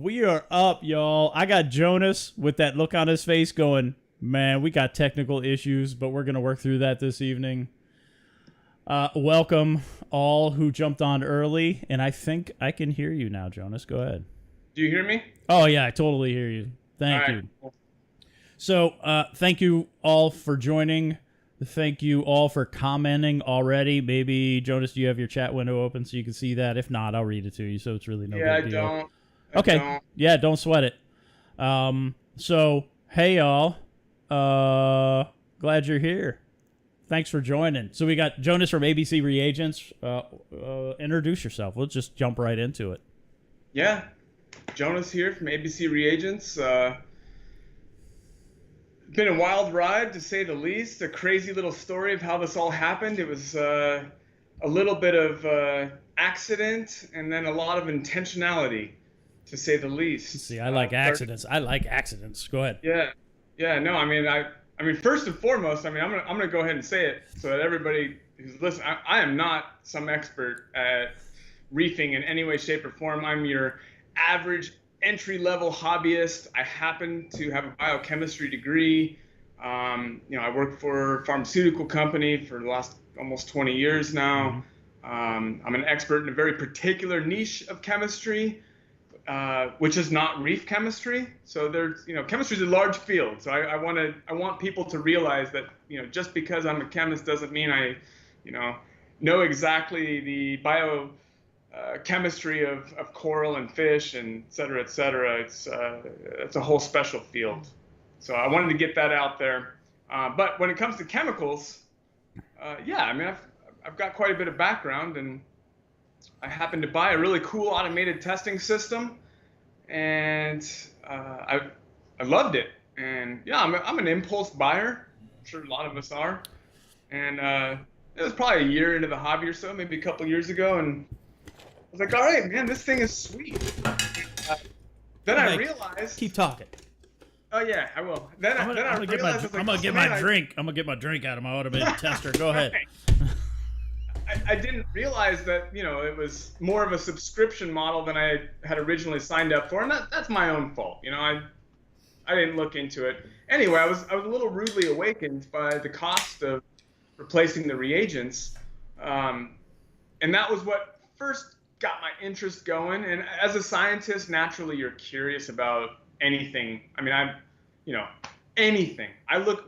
We are up, y'all. I got Jonas with that look on his face going, man, we got technical issues, but we're going to work through that this evening. Welcome all who jumped on early, and I think I can hear you now, Jonas. Go ahead. Do you hear me? Oh, yeah, I totally hear you. Thank you. Cool. So, thank you all for joining. Thank you all for commenting already. Maybe, Jonas, do you have your chat window open so you can see that? If not, I'll read it to you, so it's really no big deal. I don't. Yeah, don't sweat it. So, hey, y'all. Glad you're here. Thanks for joining. So we got Jonas from ABC Reagents. Introduce yourself. We'll just jump right into it. Yeah, Jonas here from ABC Reagents. Been a wild ride, to say the least. A crazy little story of how this all happened. It was a little bit of accident and then a lot of intentionality, to say the least. See, I like accidents. I like accidents. Go ahead. Yeah. No, I mean, first and foremost, I'm gonna go ahead and say it so that everybody who's listening. I am not some expert at reefing in any way, shape, or form. I'm your average entry-level hobbyist. I happen to have a biochemistry degree. I work for a pharmaceutical company for the last almost 20 years now. I'm an expert in a very particular niche of chemistry, which is not reef chemistry. So chemistry is a large field. So I want people to realize that, just because I'm a chemist doesn't mean I, know exactly the chemistry of coral and fish and et cetera, et cetera. It's a whole special field. So I wanted to get that out there. But when it comes to chemicals, I've got quite a bit of background, and I happened to buy a really cool automated testing system, and I loved it. And yeah, I'm an impulse buyer. I'm sure a lot of us are. And it was probably a year into the hobby or so, maybe a couple years ago, and I was like, all right, man, this thing is sweet. Then I realized. Keep talking. Oh yeah, I will. I'm gonna get my drink out of my automated tester. Go ahead. I didn't realize that it was more of a subscription model than I had originally signed up for, and that's my own fault. I didn't look into it. Anyway, I was a little rudely awakened by the cost of replacing the reagents, and that was what first got my interest going. And as a scientist, naturally you're curious about anything. I mean, anything.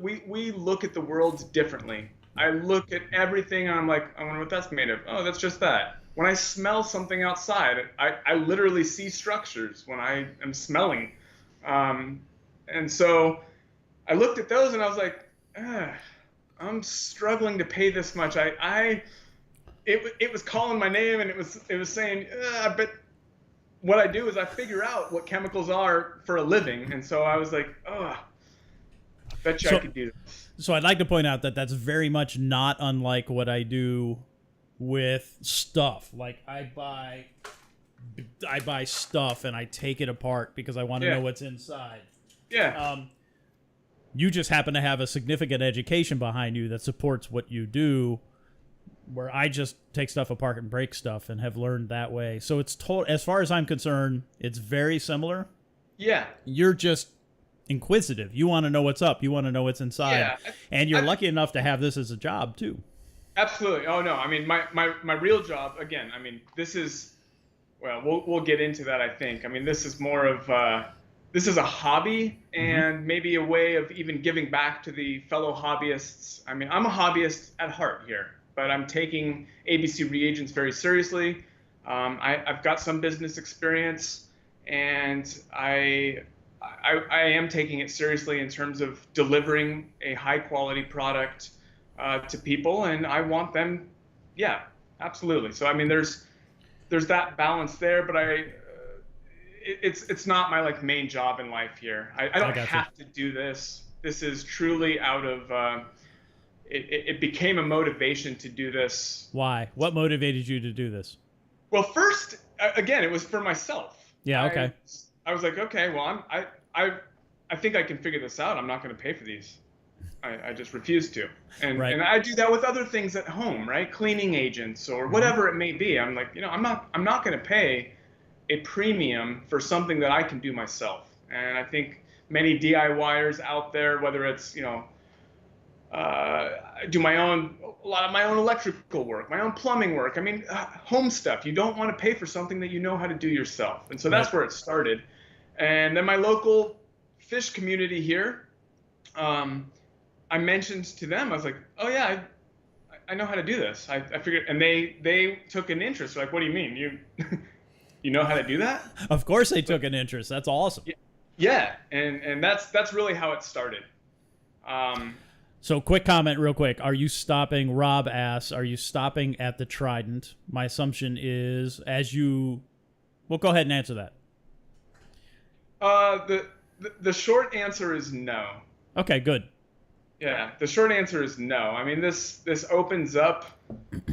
We look at the world differently. I look at everything and I'm like, I wonder what that's made of. Oh, that's just that. When I smell something outside, I literally see structures when I am smelling. And so I looked at those and I was like, I'm struggling to pay this much. It was calling my name, and it was saying, I bet what I do is I figure out what chemicals are for a living. And so I was like, I bet you I could do this. So I'd like to point out that that's very much not unlike what I do with stuff. Like I buy stuff and I take it apart because I want to know what's inside. Yeah. You just happen to have a significant education behind you that supports what you do, where I just take stuff apart and break stuff and have learned that way. So it's as far as I'm concerned, it's very similar. Yeah. You're just inquisitive. You want to know what's up. You want to know what's inside. Yeah. And you're lucky enough to have this as a job too. Absolutely. Oh no. I mean, my real job, again, I mean, this is, well, we'll get into that, I think. I mean, this is more of, this is a hobby and maybe a way of even giving back to the fellow hobbyists. I mean, I'm a hobbyist at heart here, but I'm taking ABC Reagents very seriously. I've got some business experience, and I am taking it seriously in terms of delivering a high quality product to people, and I want them, yeah, absolutely. So I mean, there's that balance there, but it's not my main job in life here. I don't have to do this. This is truly out of. It became a motivation to do this. Why? What motivated you to do this? Well, first, again, it was for myself. Yeah. Okay. I was like, okay, well, I think I can figure this out. I'm not going to pay for these. I just refuse to. And right. And I do that with other things at home, right? Cleaning agents or whatever it may be. I'm like, I'm not going to pay a premium for something that I can do myself. And I think many DIYers out there, whether it's, I do a lot of my own electrical work, my own plumbing work. I mean, home stuff. You don't want to pay for something that you know how to do yourself. And so that's where it started. And then my local fish community here, I mentioned to them, I was like, oh yeah, I know how to do this. I figured, and they took an interest. They're like, what do you mean? You know how to do that? Of course they took an interest. That's awesome. Yeah, and that's really how it started. So quick comment real quick. Are you stopping, Rob asks, are you stopping at the Trident? My assumption is well, go ahead and answer that. The short answer is no. Okay, good. Yeah, the short answer is no. I mean, this opens up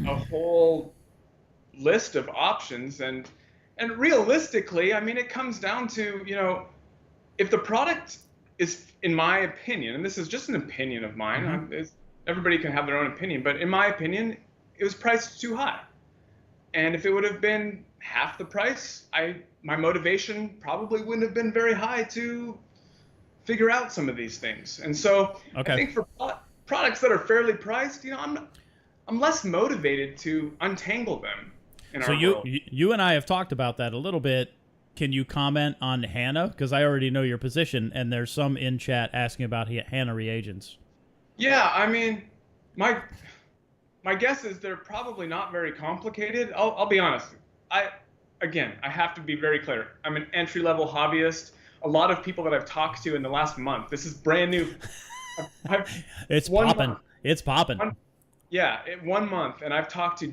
a whole list of options, and realistically, I mean, it comes down to, if the product is, in my opinion, and this is just an opinion of mine, everybody can have their own opinion, but in my opinion, it was priced too high. And if it would have been half the price, my motivation probably wouldn't have been very high to figure out some of these things. And so I think for products that are fairly priced, I'm less motivated to untangle them in our world. You and I have talked about that a little bit. Can you comment on HANA? Because I already know your position, and there's some in chat asking about HANA reagents. Yeah, I mean, my guess is they're probably not very complicated. I'll be honest. I have to be very clear. I'm an entry-level hobbyist. A lot of people that I've talked to in the last month, this is brand new. It's popping. It's popping. Yeah, 1 month, and I've talked to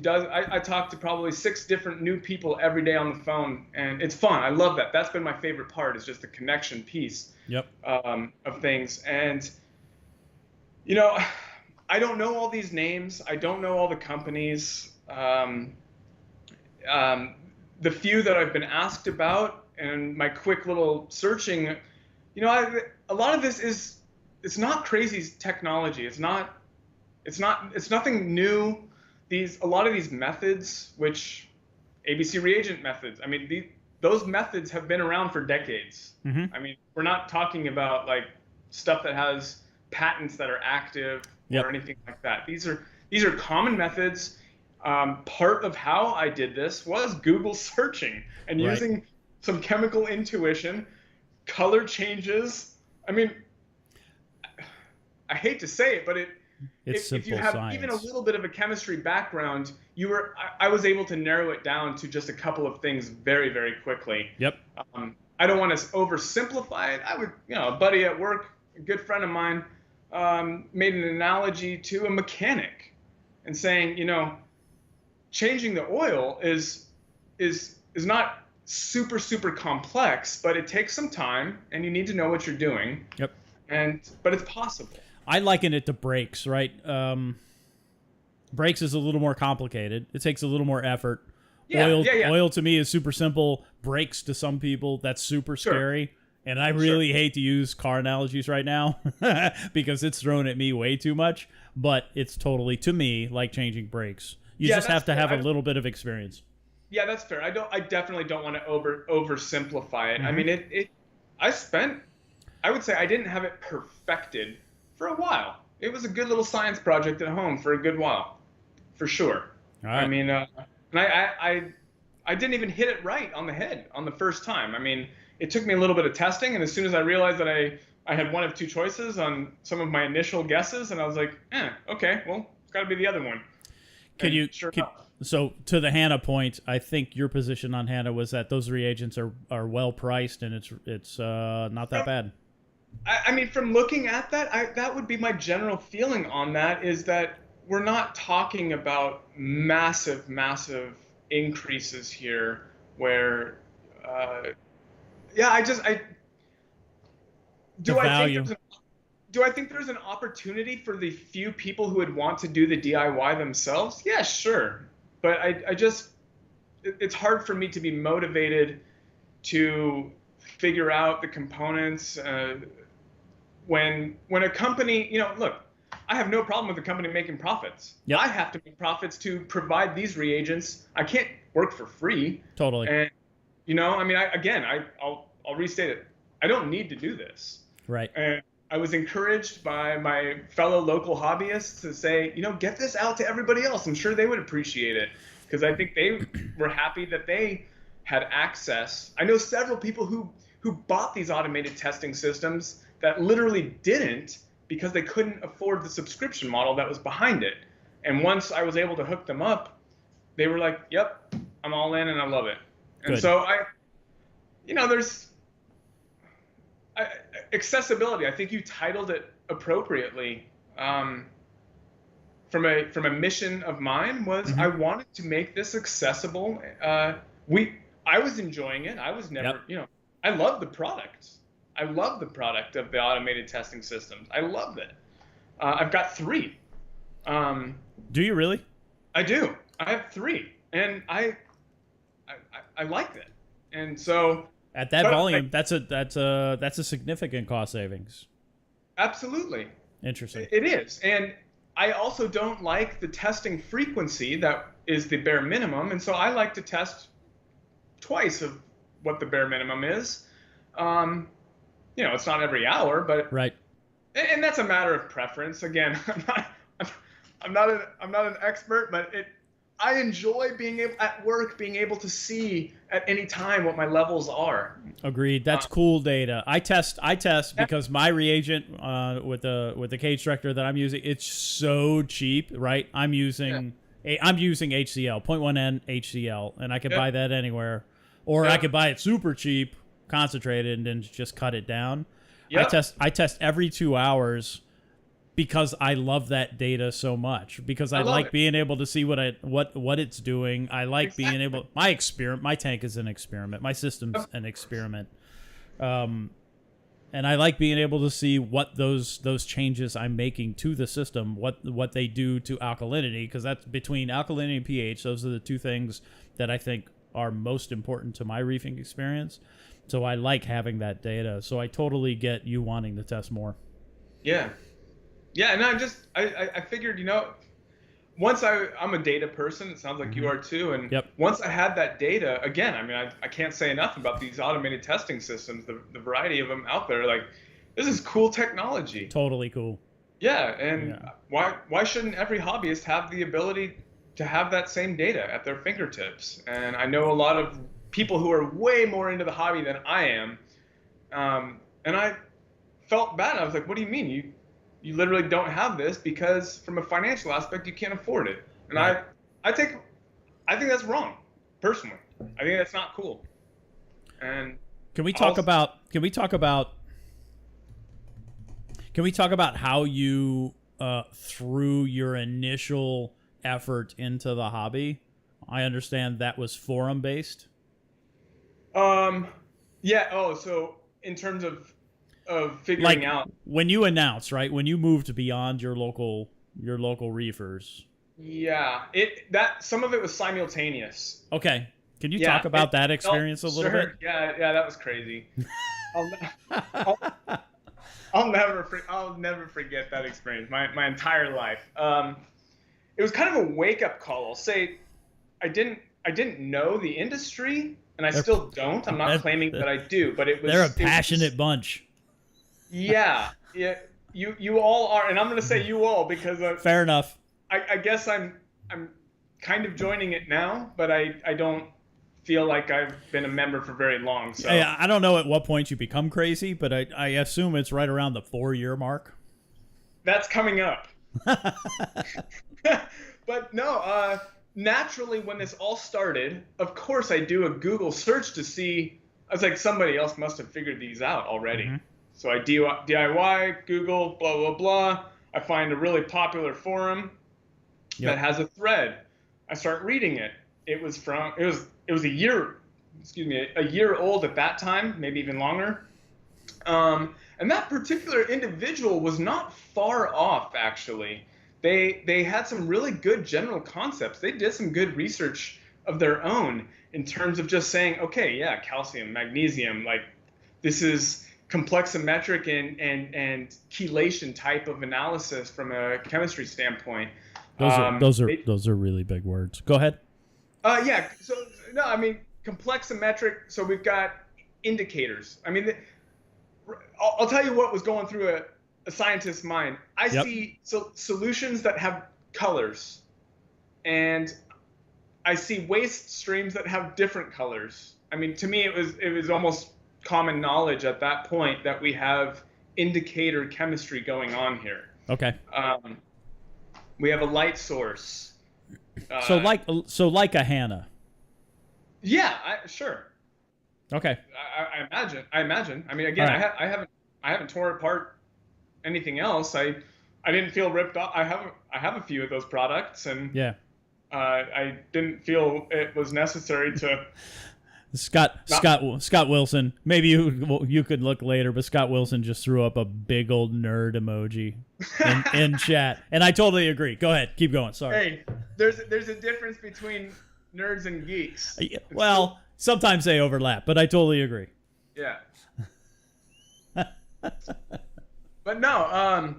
I talked to probably 6 different new people every day on the phone, and it's fun. I love that. That's been my favorite part, is just the connection piece. Yep. Of things. And I don't know all these names. I don't know all the companies. The few that I've been asked about and my quick little searching, a lot of this it's not crazy technology. It's nothing new. A lot of these methods, which ABC reagent methods, I mean, those methods have been around for decades. I mean, we're not talking about like stuff that has patents that are active or anything like that. These are common methods. Part of how I did this was Google searching and using some chemical intuition, color changes. I mean, I hate to say it, but if you have science. Even a little bit of a chemistry background, I was able to narrow it down to just a couple of things very, very quickly. Yep. I don't want to oversimplify it. A buddy at work, a good friend of mine, made an analogy to a mechanic and saying, changing the oil is not super, super complex, but it takes some time and you need to know what you're doing. Yep. But it's possible. I liken it to brakes, right? Brakes is a little more complicated. It takes a little more effort. Oil to me is super simple. Brakes to some people, that's super scary. And I really hate to use car analogies right now because it's thrown at me way too much. But it's totally, to me, like changing brakes. You just have to have a little bit of experience. Yeah, that's fair. I definitely don't want to oversimplify it. I mean, I would say I didn't have it perfected for a while. It was a good little science project at home for a good while, for sure. All right. I mean, and I didn't even hit it right on the head on the first time. I mean, it took me a little bit of testing, and as soon as I realized that I had one of 2 choices on some of my initial guesses, and I was like, okay, well, it's got to be the other one. So to the HANA point, I think your position on HANA was that those reagents are well priced, and it's not that bad. I mean, from looking at that, that would be my general feeling on that, is that we're not talking about massive, massive increases here where, do I think there's an opportunity for the few people who would want to do the DIY themselves? Yeah, sure. But it's hard for me to be motivated to figure out the components, when a company, look, I have no problem with the company making profits. Yep. I have to make profits to provide these reagents. I can't work for free. Totally. You know, I mean, I'll restate it. I don't need to do this. Right. And I was encouraged by my fellow local hobbyists to say, you know, get this out to everybody else. I'm sure they would appreciate it, because I think they were happy that they had access. I know several people who bought these automated testing systems that literally didn't, because they couldn't afford the subscription model that was behind it. And once I was able to hook them up, they were like, yep, I'm all in and I love it. And Good. so there's accessibility. I think you titled it appropriately. From a mission of mine was I wanted to make this accessible. I was enjoying it. I was never, I love the product. I love the product of the automated testing systems. I love it. I've got 3. Do you really? I do. I have 3, and I like it. And so at that volume, that's a significant cost savings. Absolutely. Interesting. It is. And I also don't like the testing frequency that is the bare minimum, and so I like to test twice of what the bare minimum is. It's not every hour, but right. And that's a matter of preference. Again, I'm not an expert, but I enjoy being able to see at any time what my levels are. Agreed. That's cool data. I test because my reagent with the cage director that I'm using, it's so cheap, right? I'm using HCl, 0.1N HCl, and I can buy that anywhere. Or I could buy it super cheap, concentrated, and then just cut it down. Yep. I test every 2 hours because I love that data so much. Because I like being able to see what it's doing. I like being able. My tank is an experiment. My system's an experiment. And I like being able to see what those changes I'm making to the system, what they do to alkalinity, because that's between alkalinity and pH. Those are the 2 things that I think are most important to my reefing experience. So I like having that data. So I totally get you wanting to test more. Yeah. Yeah, and I figured, once I'm a data person, it sounds like you are too, and once I had that data, again, I mean, I can't say enough about these automated testing systems, the variety of them out there. Like, this is cool technology. Totally cool. Yeah, and why shouldn't every hobbyist have the ability to have that same data at their fingertips? And I know a lot of people who are way more into the hobby than I am, and I felt bad. I was like, what do you mean? You literally don't have this because from a financial aspect, you can't afford it. And I think that's wrong, personally. I think that's not cool. And can we talk about how you through your initial effort into the hobby? I understand that was forum based. Yeah. Oh, so in terms of figuring out when you announced, right, when you moved beyond your local reefers. Yeah, some of it was simultaneous. Okay, can you talk about that experience a little bit? Yeah, that was crazy. I'll never forget that experience. My entire life. It was kind of a wake up call. I'll say, I didn't know the industry, and I still don't. I'm not claiming that I do, but they're a passionate bunch. Yeah. You all are, and I'm going to say you all because fair enough. I guess I'm kind of joining it now, but I don't feel like I've been a member for very long. So I don't know at what point you become crazy, but I assume it's right around the 4-year mark. That's coming up. But no, naturally when this all started, of course I do a Google search to see. I was like, somebody else must have figured these out already. Mm-hmm. So I DIY, Google, blah, blah, blah. I find a really popular forum that has a thread. I start reading it. It was a year old at that time, maybe even longer. And that particular individual was not far off, actually. They had some really good general concepts. They did some good research of their own in terms of just saying, okay, yeah, calcium, magnesium, like this is complexometric and chelation type of analysis from a chemistry standpoint. Those are really big words. Go ahead. Yeah. So no, I mean, complexometric. So we've got indicators. I mean, I'll tell you what was going through a scientist's mind. I see solutions that have colors, and I see waste streams that have different colors. I mean, to me, it was almost common knowledge at that point that we have indicator chemistry going on here. Okay. We have a light source. So like a Hannah. Yeah, sure. Okay. I imagine. I mean, again, right. I haven't torn apart anything else. I didn't feel ripped off. I have a few of those products, and yeah. I didn't feel it was necessary to. Scott Wilson. Maybe you could look later, but Scott Wilson just threw up a big old nerd emoji in chat, and I totally agree. Go ahead, keep going. Sorry. Hey, there's a difference between nerds and geeks. Well, sometimes they overlap, but I totally agree. Yeah. But no.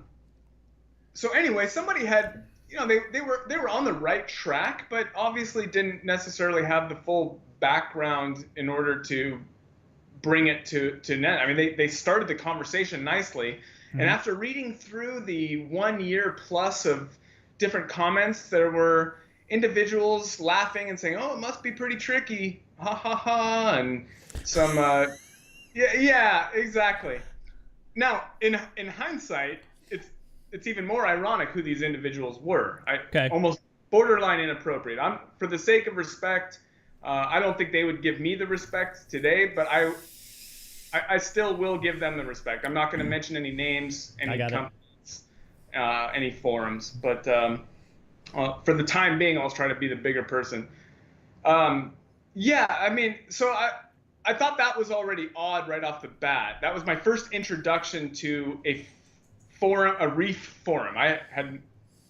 So anyway, somebody had, they were on the right track, but obviously didn't necessarily have the full background in order to bring it to net. I mean, they started the conversation nicely, and after reading through the 1 year plus of different comments, there were individuals laughing and saying, "Oh, it must be pretty tricky, ha ha ha," and some yeah, exactly. Now, in hindsight, it's even more ironic who these individuals were. Almost borderline inappropriate. For the sake of respect, I don't think they would give me the respect today, but I still will give them the respect. I'm not going to mention any names, any companies, any forums, but for the time being, I'll try to be the bigger person. Yeah, I mean, so I thought that was already odd right off the bat. That was my first introduction to a forum, a reef forum. I had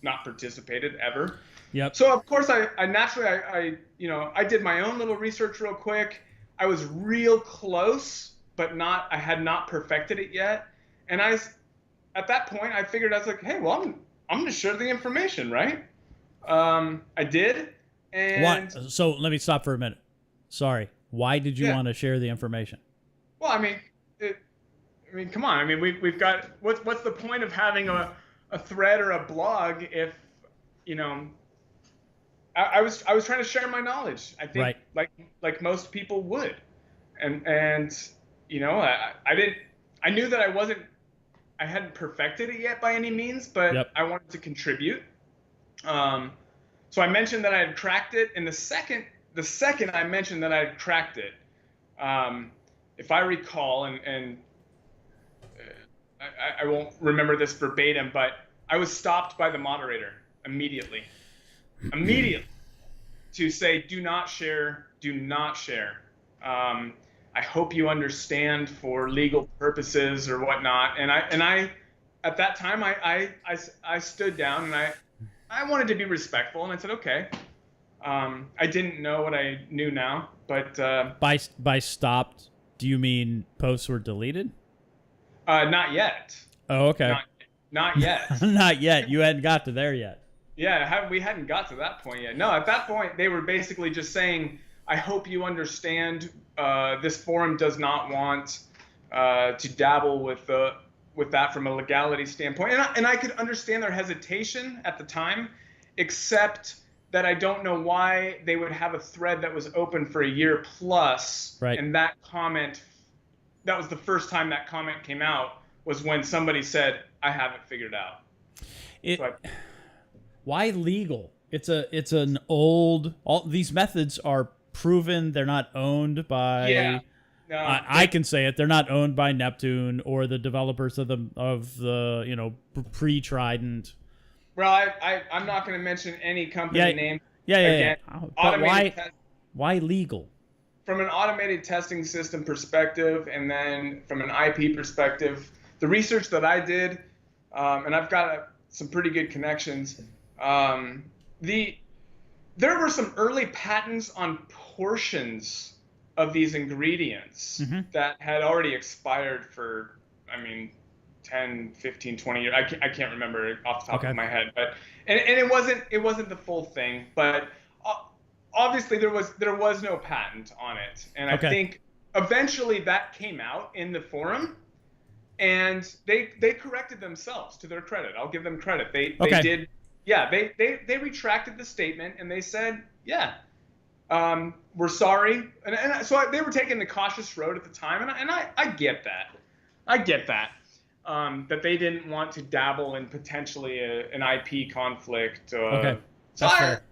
not participated ever. Yep. So of course I naturally I did my own little research real quick. I was real close, but I had not perfected it yet. And at that point I figured, I was like, hey, well, I'm going to share the information, right? I did. And what? So let me stop for a minute. Sorry. Why did you want to share the information? Well, I mean, come on. I mean, we've got what's the point of having a thread or a blog if I was trying to share my knowledge. I think like most people would, and I knew that I hadn't perfected it yet by any means, but I wanted to contribute. So I mentioned that I had cracked it, and the second I mentioned that I had cracked it, if I recall, and I won't remember this verbatim, but I was stopped by the moderator immediately to say, do not share. I hope you understand for legal purposes or whatnot. And I at that time, I stood down, and I wanted to be respectful, and I said, okay. I didn't know what I knew now, but by stopped, do you mean posts were deleted? Not yet. Oh, okay. Not yet. Not yet. You hadn't got to there yet. Yeah, we hadn't got to that point yet. No, at that point they were basically just saying, I hope you understand. This forum does not want to dabble with that from a legality standpoint, and I could understand their hesitation at the time, except that I don't know why they would have a thread that was open for a year plus. Right. And that was the first time that comment came out, was when somebody said, I have it figured out. Why legal? It's an old, all these methods are proven. They're not owned by, I can say it. They're not owned by Neptune or the developers of the pre-Trident. Well, I'm not going to mention any company name. Yeah. But why legal? From an automated testing system perspective, and then from an IP perspective, the research that I did, and I've got some pretty good connections. There were some early patents on portions of these ingredients that had already expired for, 10, 15, 20 years. I can't remember off the top of my head, but and it wasn't the full thing. But obviously there was no patent on it, and I think eventually that came out in the forum, and they corrected themselves, to their credit. I'll give them credit. They did. Yeah, they retracted the statement, and they said, yeah, we're sorry. And so they were taking the cautious road at the time, and I get that. I get that. That they didn't want to dabble in potentially an IP conflict. Okay, that's fair.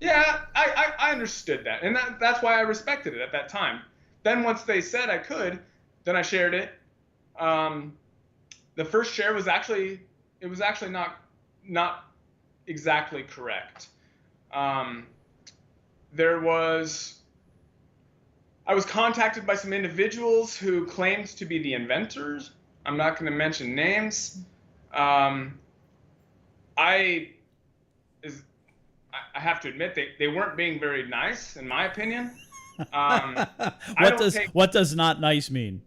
Yeah, I understood that, and that's why I respected it at that time. Then once they said I could, then I shared it. The first share was actually not exactly correct. I was contacted by some individuals who claimed to be the inventors. I'm not going to mention names. I have to admit they weren't being very nice, in my opinion. What does not nice mean?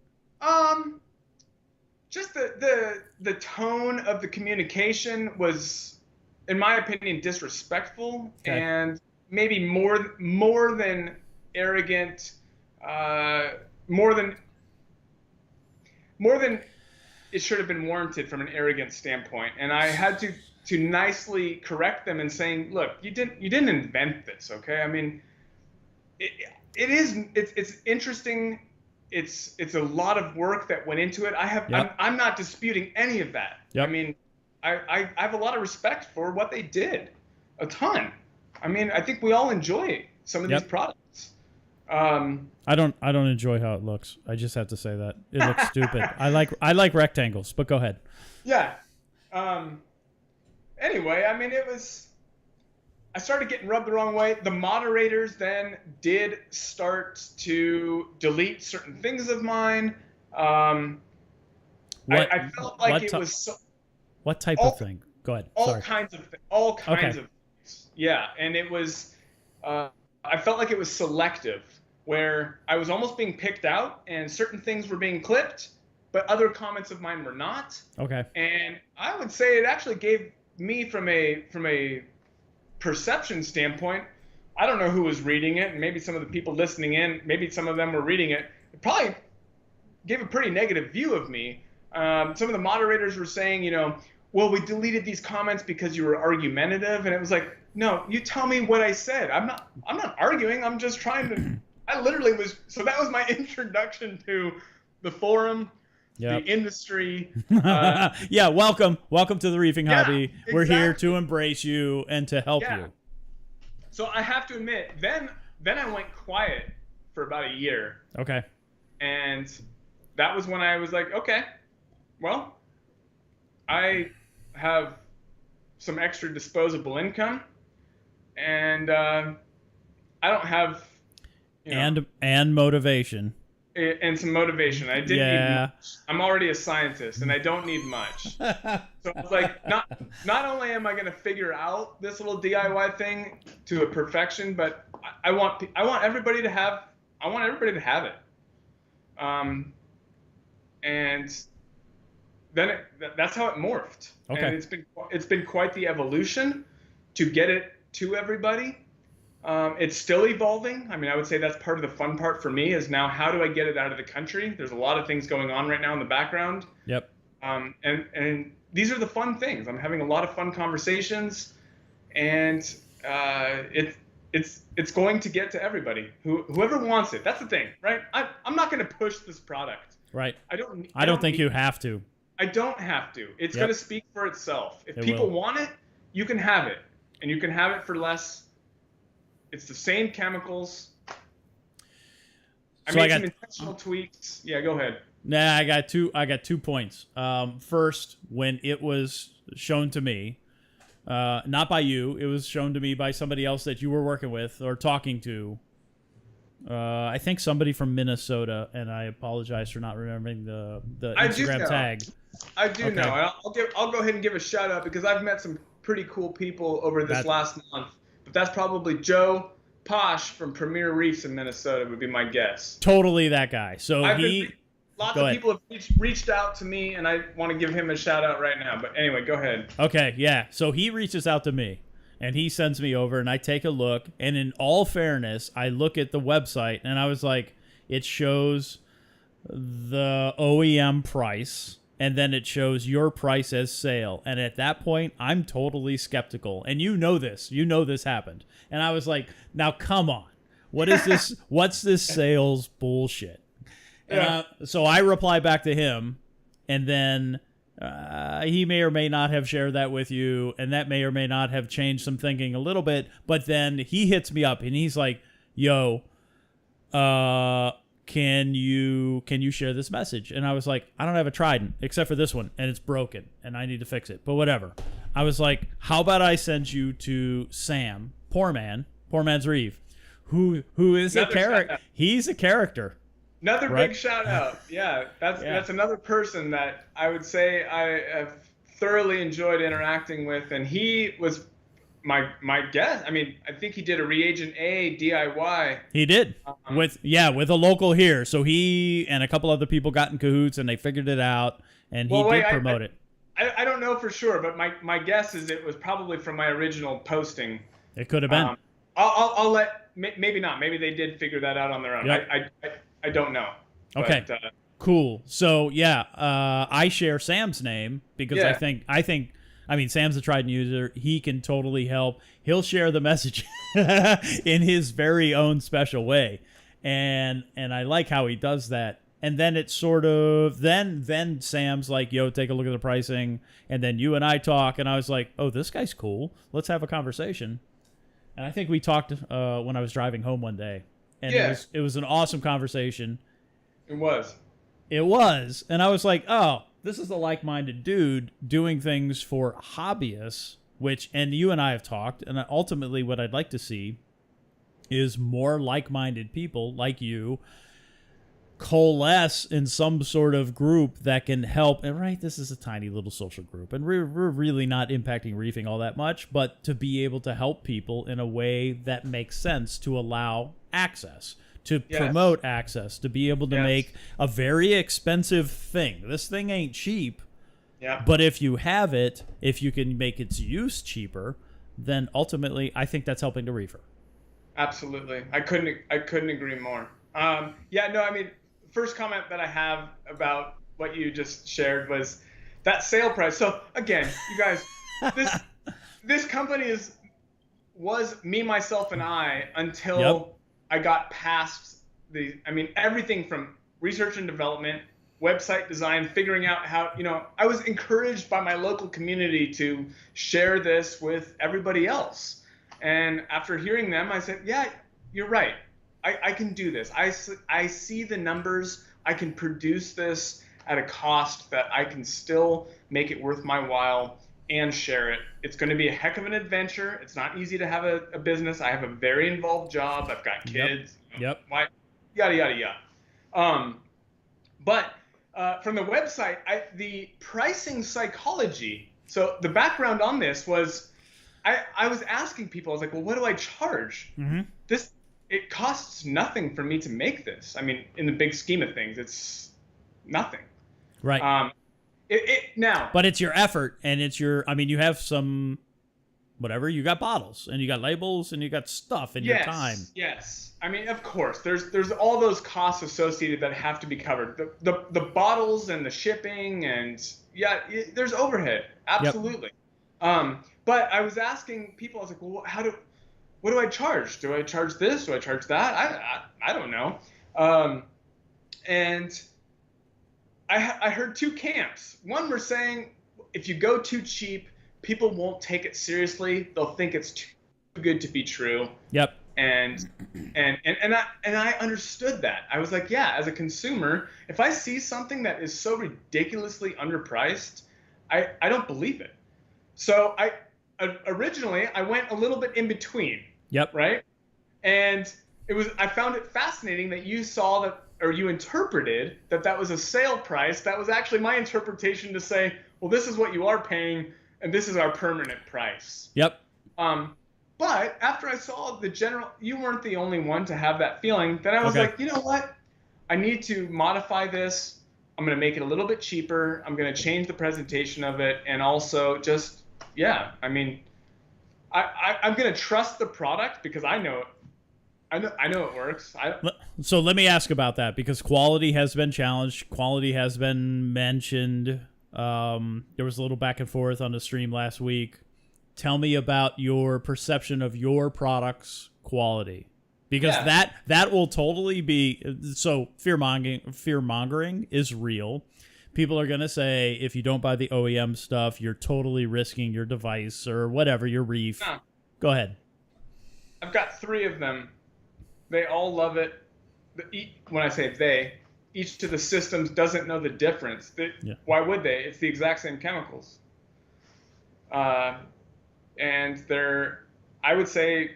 Just the tone of the communication was, in my opinion, disrespectful, and maybe more than arrogant, more than it should have been warranted from an arrogant standpoint. And I had to nicely correct them and saying, look, you didn't invent this, okay? I mean, it's interesting. It's a lot of work that went into it. I'm not disputing any of that. Yep. I mean, I have a lot of respect for what they did, a ton. I mean, I think we all enjoy some of these products. I don't enjoy how it looks. I just have to say that it looks stupid. I like rectangles, but go ahead. Yeah. Anyway, I mean, I started getting rubbed the wrong way. The moderators then did start to delete certain things of mine. I felt like it was what type of thing? Go ahead. All kinds of things. Yeah, and it was. I felt like it was selective, where I was almost being picked out, and certain things were being clipped, but other comments of mine were not. Okay. And I would say it actually gave me, from a perception standpoint, I don't know who was reading it, and maybe some of the people listening in, maybe some of them were reading it. It probably gave a pretty negative view of me. Some of the moderators were saying, well, we deleted these comments because you were argumentative, and it was like, no, you tell me what I said. I'm not arguing. I'm just trying to. I literally was. So that was my introduction to the forum, the industry. Yeah, welcome to the reefing hobby. Exactly. We're here to embrace you and to help you. So I have to admit, then I went quiet for about a year. Okay. And that was when I was like, okay, well, I have some extra disposable income, and I don't have and motivation and some motivation. I didn't need much. I'm already a scientist, and I don't need much. So I was like, not only am I going to figure out this little DIY thing to a perfection, but I want everybody to have it. And then that's how it morphed. Okay. And it's been quite the evolution to get it to everybody. It's still evolving. I mean, I would say that's part of the fun part for me, is now how do I get it out of the country? There's a lot of things going on right now in the background. Yep. And these are the fun things. I'm having a lot of fun conversations, and it's going to get to everybody. Whoever wants it. That's the thing, right? I'm not going to push this product. Right. I don't think you have to. I don't have to. It's going to speak for itself. If people want it, you can have it, and you can have it for less. It's the same chemicals. I made some intentional tweaks. Yeah, go ahead. Nah, I got two points. First, when it was shown to me, not by you, it was shown to me by somebody else that you were working with or talking to. I think somebody from Minnesota, and I apologize for not remembering the Instagram tag. I do know. I'll go ahead and give a shout out, because I've met some pretty cool people over this last month. But that's probably Joe Posh from Premier Reefs in Minnesota would be my guess. Totally that guy. So lots of people have reached out to me, and I want to give him a shout out right now. But anyway, go ahead. Okay, yeah. So he reaches out to me, And he sends me over, and I take a look. And in all fairness, I look at the website, and I was like, it shows the OEM price, and then it shows your price as sale. And at that point, I'm totally skeptical. And you know this. You know this happened. And I was like, now come on. What is this? What's this sales bullshit? Yeah. So I reply back to him, and then he may or may not have shared that with you, and that may or may not have changed some thinking a little bit. But then he hits me up, and he's like, "Yo, can you share this message?" And I was like, "I don't have a Trident except for this one, and it's broken, and I need to fix it. But whatever." I was like, "How about I send you to Sam, poor man's Reeve, who is a character. He's a character." Another right? big shout out. Yeah, that's another person that I would say I have thoroughly enjoyed interacting with, and he was my guest. I mean, I think he did a reagent A DIY. He did with a local here. So he and a couple other people got in cahoots, and they figured it out, and he did promote it. I don't know for sure, but my guess is it was probably from my original posting. It could have been. I'll let maybe not. Maybe they did figure that out on their own. Yep. I don't know. Okay. But, cool. So yeah, I share Sam's name because I think Sam's a Trident user. He can totally help. He'll share the message in his very own special way, and I like how he does that. And then it's sort of then Sam's like, "Yo, take a look at the pricing," and then you and I talk, and I was like, "Oh, this guy's cool. Let's have a conversation." And I think we talked when I was driving home one day. And it was an awesome conversation. It was. And I was like, oh, this is a like-minded dude doing things for hobbyists, and you and I have talked, and ultimately what I'd like to see is more like-minded people like you coalesce in some sort of group that can help. And right, this is a tiny little social group, and we're really not impacting reefing all that much, but to be able to help people in a way that makes sense to allow access, to promote access, to be able to make a very expensive thing. This thing ain't cheap. Yeah. But if you have it, if you can make its use cheaper, then ultimately I think that's helping the reefer. Absolutely. I couldn't agree more. I mean, first comment that I have about what you just shared was that sale price. So again, you guys, this company was me, myself, and I until I got past everything from research and development, website design, figuring out how, I was encouraged by my local community to share this with everybody else. And after hearing them, I said, yeah, you're right. I can do this. I see the numbers. I can produce this at a cost that I can still make it worth my while and share it. It's going to be a heck of an adventure. It's not easy to have a business. I have a very involved job. I've got kids. Yada, yada, yada. But from the website, the pricing psychology. So the background on this was I was asking people, I was like, well, what do I charge? Mm-hmm. It costs nothing for me to make this. I mean, in the big scheme of things, it's nothing. Right. Now. But it's your effort, and you have some, whatever, you got bottles, and you got labels, and you got stuff, and your time. Yes. I mean, of course, there's all those costs associated that have to be covered. The bottles and the shipping, and there's overhead. Absolutely. Yep. But I was asking people, I was like, well, what do I charge? Do I charge this? Do I charge that? I don't know. And I heard two camps. One were saying if you go too cheap, people won't take it seriously. They'll think it's too good to be true. Yep. And I understood that. I was like, yeah, as a consumer, if I see something that is so ridiculously underpriced, I don't believe it. So originally I went a little bit in between. Yep. Right. And I found it fascinating that you saw that, or you interpreted that was a sale price. That was actually my interpretation to say, well, this is what you are paying, and this is our permanent price. Yep. But after I saw you weren't the only one to have that feeling. Then I was like, you know what? I need to modify this. I'm going to make it a little bit cheaper. I'm going to change the presentation of it, and also I'm gonna trust the product because I know it. I know it works. So let me ask about that, because quality has been challenged. Quality has been mentioned. There was a little back and forth on the stream last week. Tell me about your perception of your product's quality, because that will totally be so. Fear mongering is real. People are gonna say if you don't buy the OEM stuff, you're totally risking your device or whatever, your reef. No. Go ahead. I've got 3 of them. They all love it. When I say they, each of the systems doesn't know the difference. Why would they? It's the exact same chemicals. And I would say,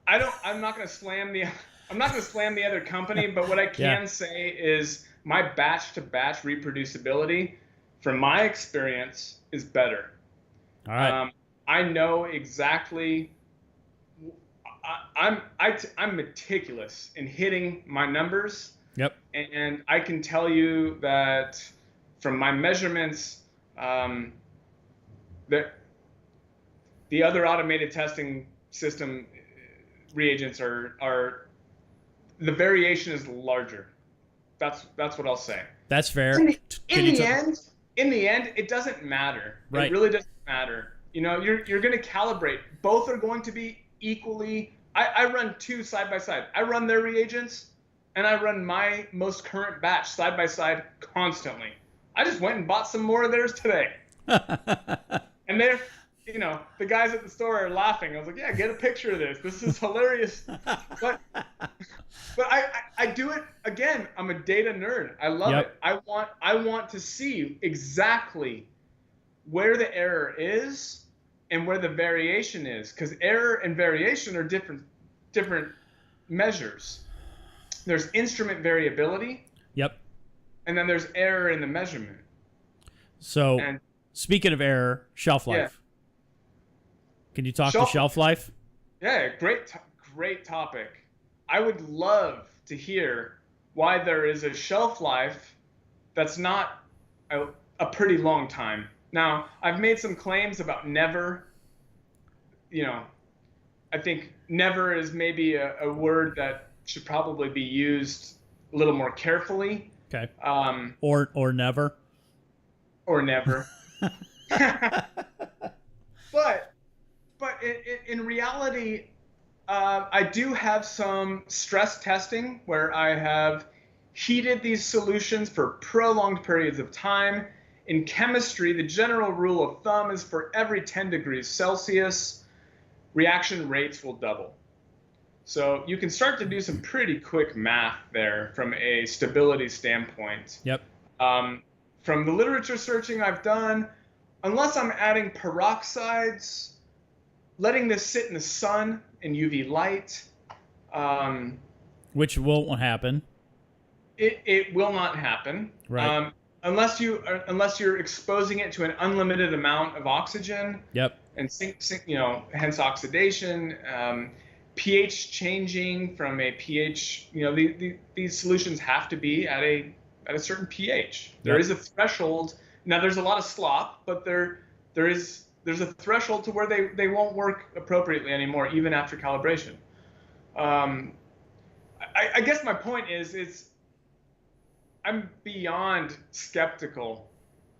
I'm not going to slam the other company, but what I can say is my batch to batch reproducibility, from my experience, is better. All right. I know exactly. I'm meticulous in hitting my numbers. Yep. And I can tell you that from my measurements, that the other automated testing system reagents are the variation is larger. That's what I'll say. That's fair. In the end, it doesn't matter. Right. It really doesn't matter. You know, you're going to calibrate. Both are going to be equally. I run 2 side by side. I run their reagents, and I run my most current batch side by side constantly. I just went and bought some more of theirs today. And they're, the guys at the store are laughing. I was like, yeah, get a picture of this. This is hilarious. But I do it again. I'm a data nerd. I love it. I want to see exactly where the error is and where the variation is, because error and variation are different measures. There's instrument variability. Yep. And then there's error in the measurement. So, speaking of error, shelf life. Yeah. Can you talk to shelf life? Yeah, great topic. I would love to hear why there is a shelf life that's not a pretty long time. Now, I've made some claims about never. I think never is maybe a word that should probably be used a little more carefully. Okay. Or never. Or never. But in reality, I do have some stress testing where I have heated these solutions for prolonged periods of time. In chemistry, the general rule of thumb is for every 10 degrees Celsius, reaction rates will double. So you can start to do some pretty quick math there from a stability standpoint. Yep. From the literature searching I've done, unless I'm adding peroxides, letting this sit in the sun in UV light, which won't happen. It will not happen. Right. Unless you're exposing it to an unlimited amount of oxygen. Yep. And hence oxidation, pH changing from a pH. These solutions have to be at a certain pH. There is a threshold. Now there's a lot of slop, but there's a threshold to where they won't work appropriately anymore, even after calibration. I guess my point is I'm beyond skeptical,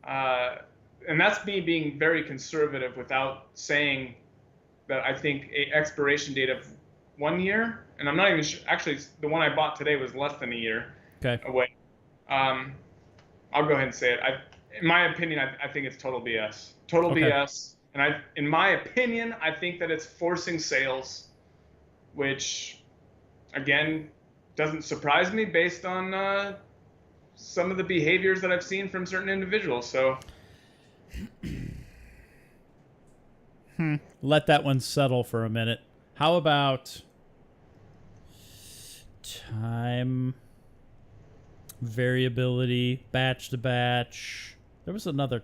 and that's me being very conservative without saying that I think a expiration date of 1 year, and I'm not even sure. Actually, the one I bought today was less than a year away. I'll go ahead and say it. In my opinion, I think it's total BS. Total BS. And in my opinion, I think that it's forcing sales, which, again, doesn't surprise me based on some of the behaviors that I've seen from certain individuals. So, let that one settle for a minute. How about time variability, batch to batch? There was another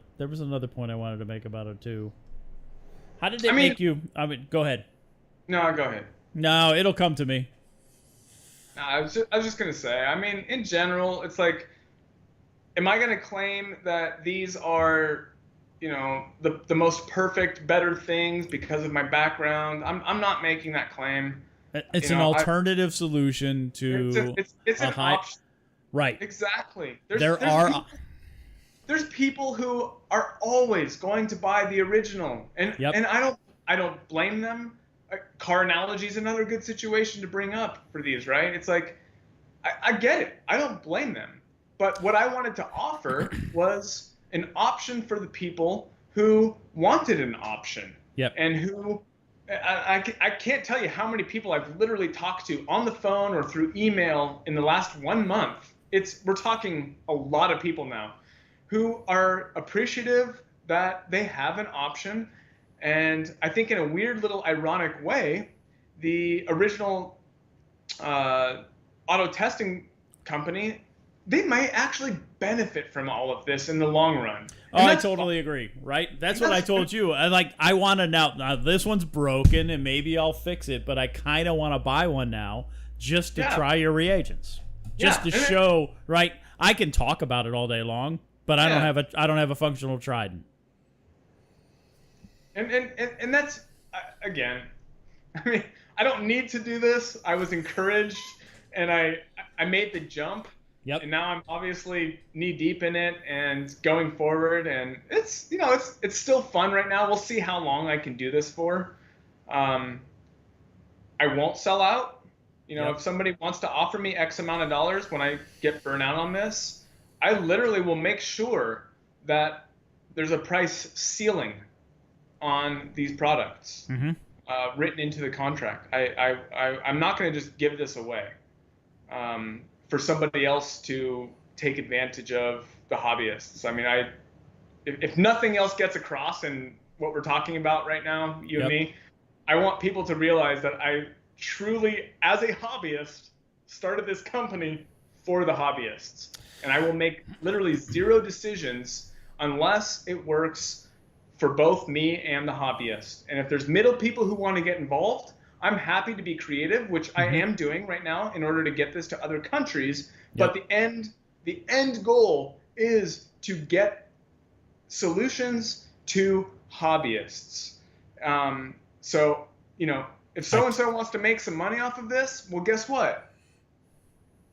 point I wanted to make about it too. How did it make you? Go ahead. No, go ahead. No, it'll come to me. No, I was just gonna say. In general, it's like, am I gonna claim that these are the most perfect, better things because of my background. I'm not making that claim. It's an alternative solution to it's an option. Right. Exactly. There's people who are always going to buy the original, and I don't blame them. Car analogy is another good situation to bring up for these, right? It's like I get it. I don't blame them, but what I wanted to offer was an option for the people who wanted an option, and who I can't tell you how many people I've literally talked to on the phone or through email in the last 1 month. We're talking a lot of people now who are appreciative that they have an option. And I think in a weird little ironic way, the original auto testing company, they might actually benefit from all of this in the long run. Oh, I totally agree, right? That's what I told you. I want to now this one's broken and maybe I'll fix it, but I kind of want to buy one now just to try your reagents. Just to show, right? I can talk about it all day long, but I don't have a functional Trident. And that's again, I mean, I don't need to do this. I was encouraged and I made the jump. Yep. And now I'm obviously knee deep in it and going forward, and it's still fun right now. We'll see how long I can do this for. I won't sell out. If somebody wants to offer me X amount of dollars when I get burnout on this, I literally will make sure that there's a price ceiling on these products written into the contract. I'm not going to just give this away for somebody else to take advantage of the hobbyists. I mean, if nothing else gets across in what we're talking about right now, you and me, I want people to realize that I truly, as a hobbyist, started this company for the hobbyists. And I will make literally zero decisions unless it works for both me and the hobbyist. And if there's middle people who want to get involved, I'm happy to be creative, which I am doing right now in order to get this to other countries. But the end goal is to get solutions to hobbyists. So, if so-and-so wants to make some money off of this, well, guess what?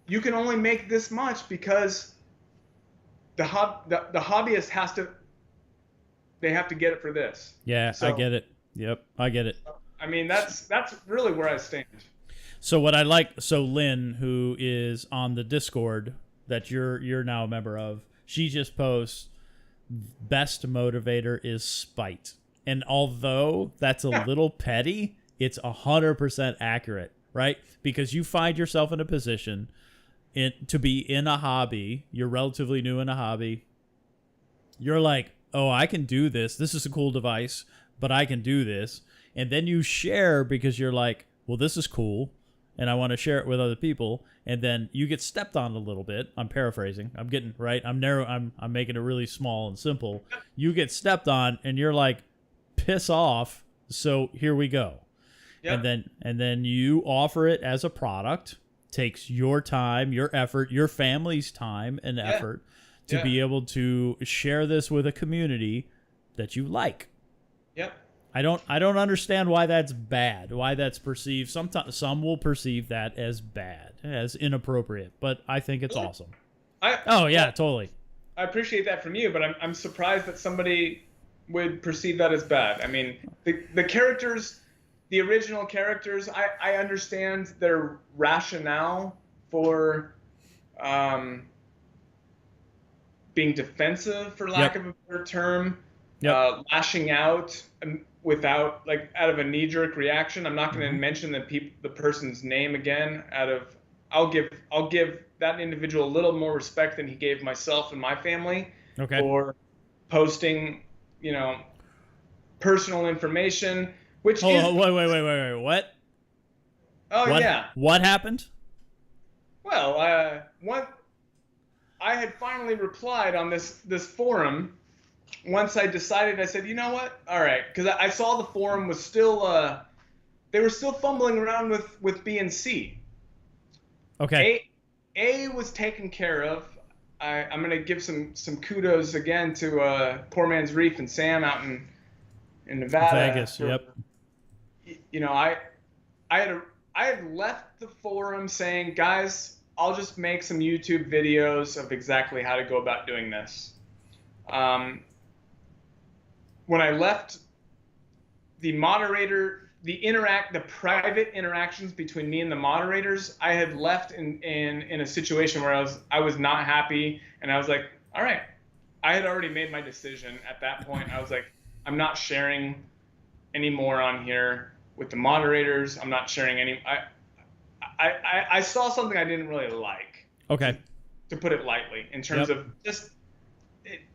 You can only make this much because the hobbyist they have to get it for this. Yeah, so, I get it. Yep, I get it. I mean, that's really where I stand. So Lynn, who is on the Discord that you're now a member of, she just posts, best motivator is spite. And although that's a little petty, it's 100% accurate, right? Because you find yourself in a position to be in a hobby, you're relatively new in a hobby, you're like, oh, I can do this. This is a cool device, but I can do this. And then you share because you're like, well, this is cool, and I want to share it with other people. And then you get stepped on a little bit. I'm paraphrasing. I'm getting right. I'm making it really small and simple. You get stepped on, and you're like, piss off. So here we go. Yep. And then you offer it as a product. Takes your time, your effort, your family's time and effort to be able to share this with a community that you like. Yep. I don't understand why that's bad, why that's perceived. Sometimes some will perceive that as bad, as inappropriate, but I think it's awesome. Totally. I appreciate that from you, but I'm surprised that somebody would perceive that as bad. I mean, the characters, the original characters, I understand their rationale for being defensive, for lack of a better term, lashing out without, like, out of a knee-jerk reaction. I'm not going to mention the person's name again. I'll give that individual a little more respect than he gave myself and my family for posting, personal information. Which wait, what? Oh, yeah. What happened? Well, I had finally replied on this forum. Once I decided, I said, you know what? All right, because I saw the forum was still, they were still fumbling around with B and C. Okay. A was taken care of. I'm gonna give some kudos again to Poor Man's Reef and Sam out in Nevada. Vegas. Yep. You know, I had left the forum saying, guys, I'll just make some YouTube videos of exactly how to go about doing this. When I left, the private interactions between me and the moderators, I had left in a situation where I was not happy, and I was like, all right, I had already made my decision at that point. I was like, I'm not sharing any more on here with the moderators. I'm not sharing any. I saw something I didn't really like. Okay. To put it lightly, in terms of just.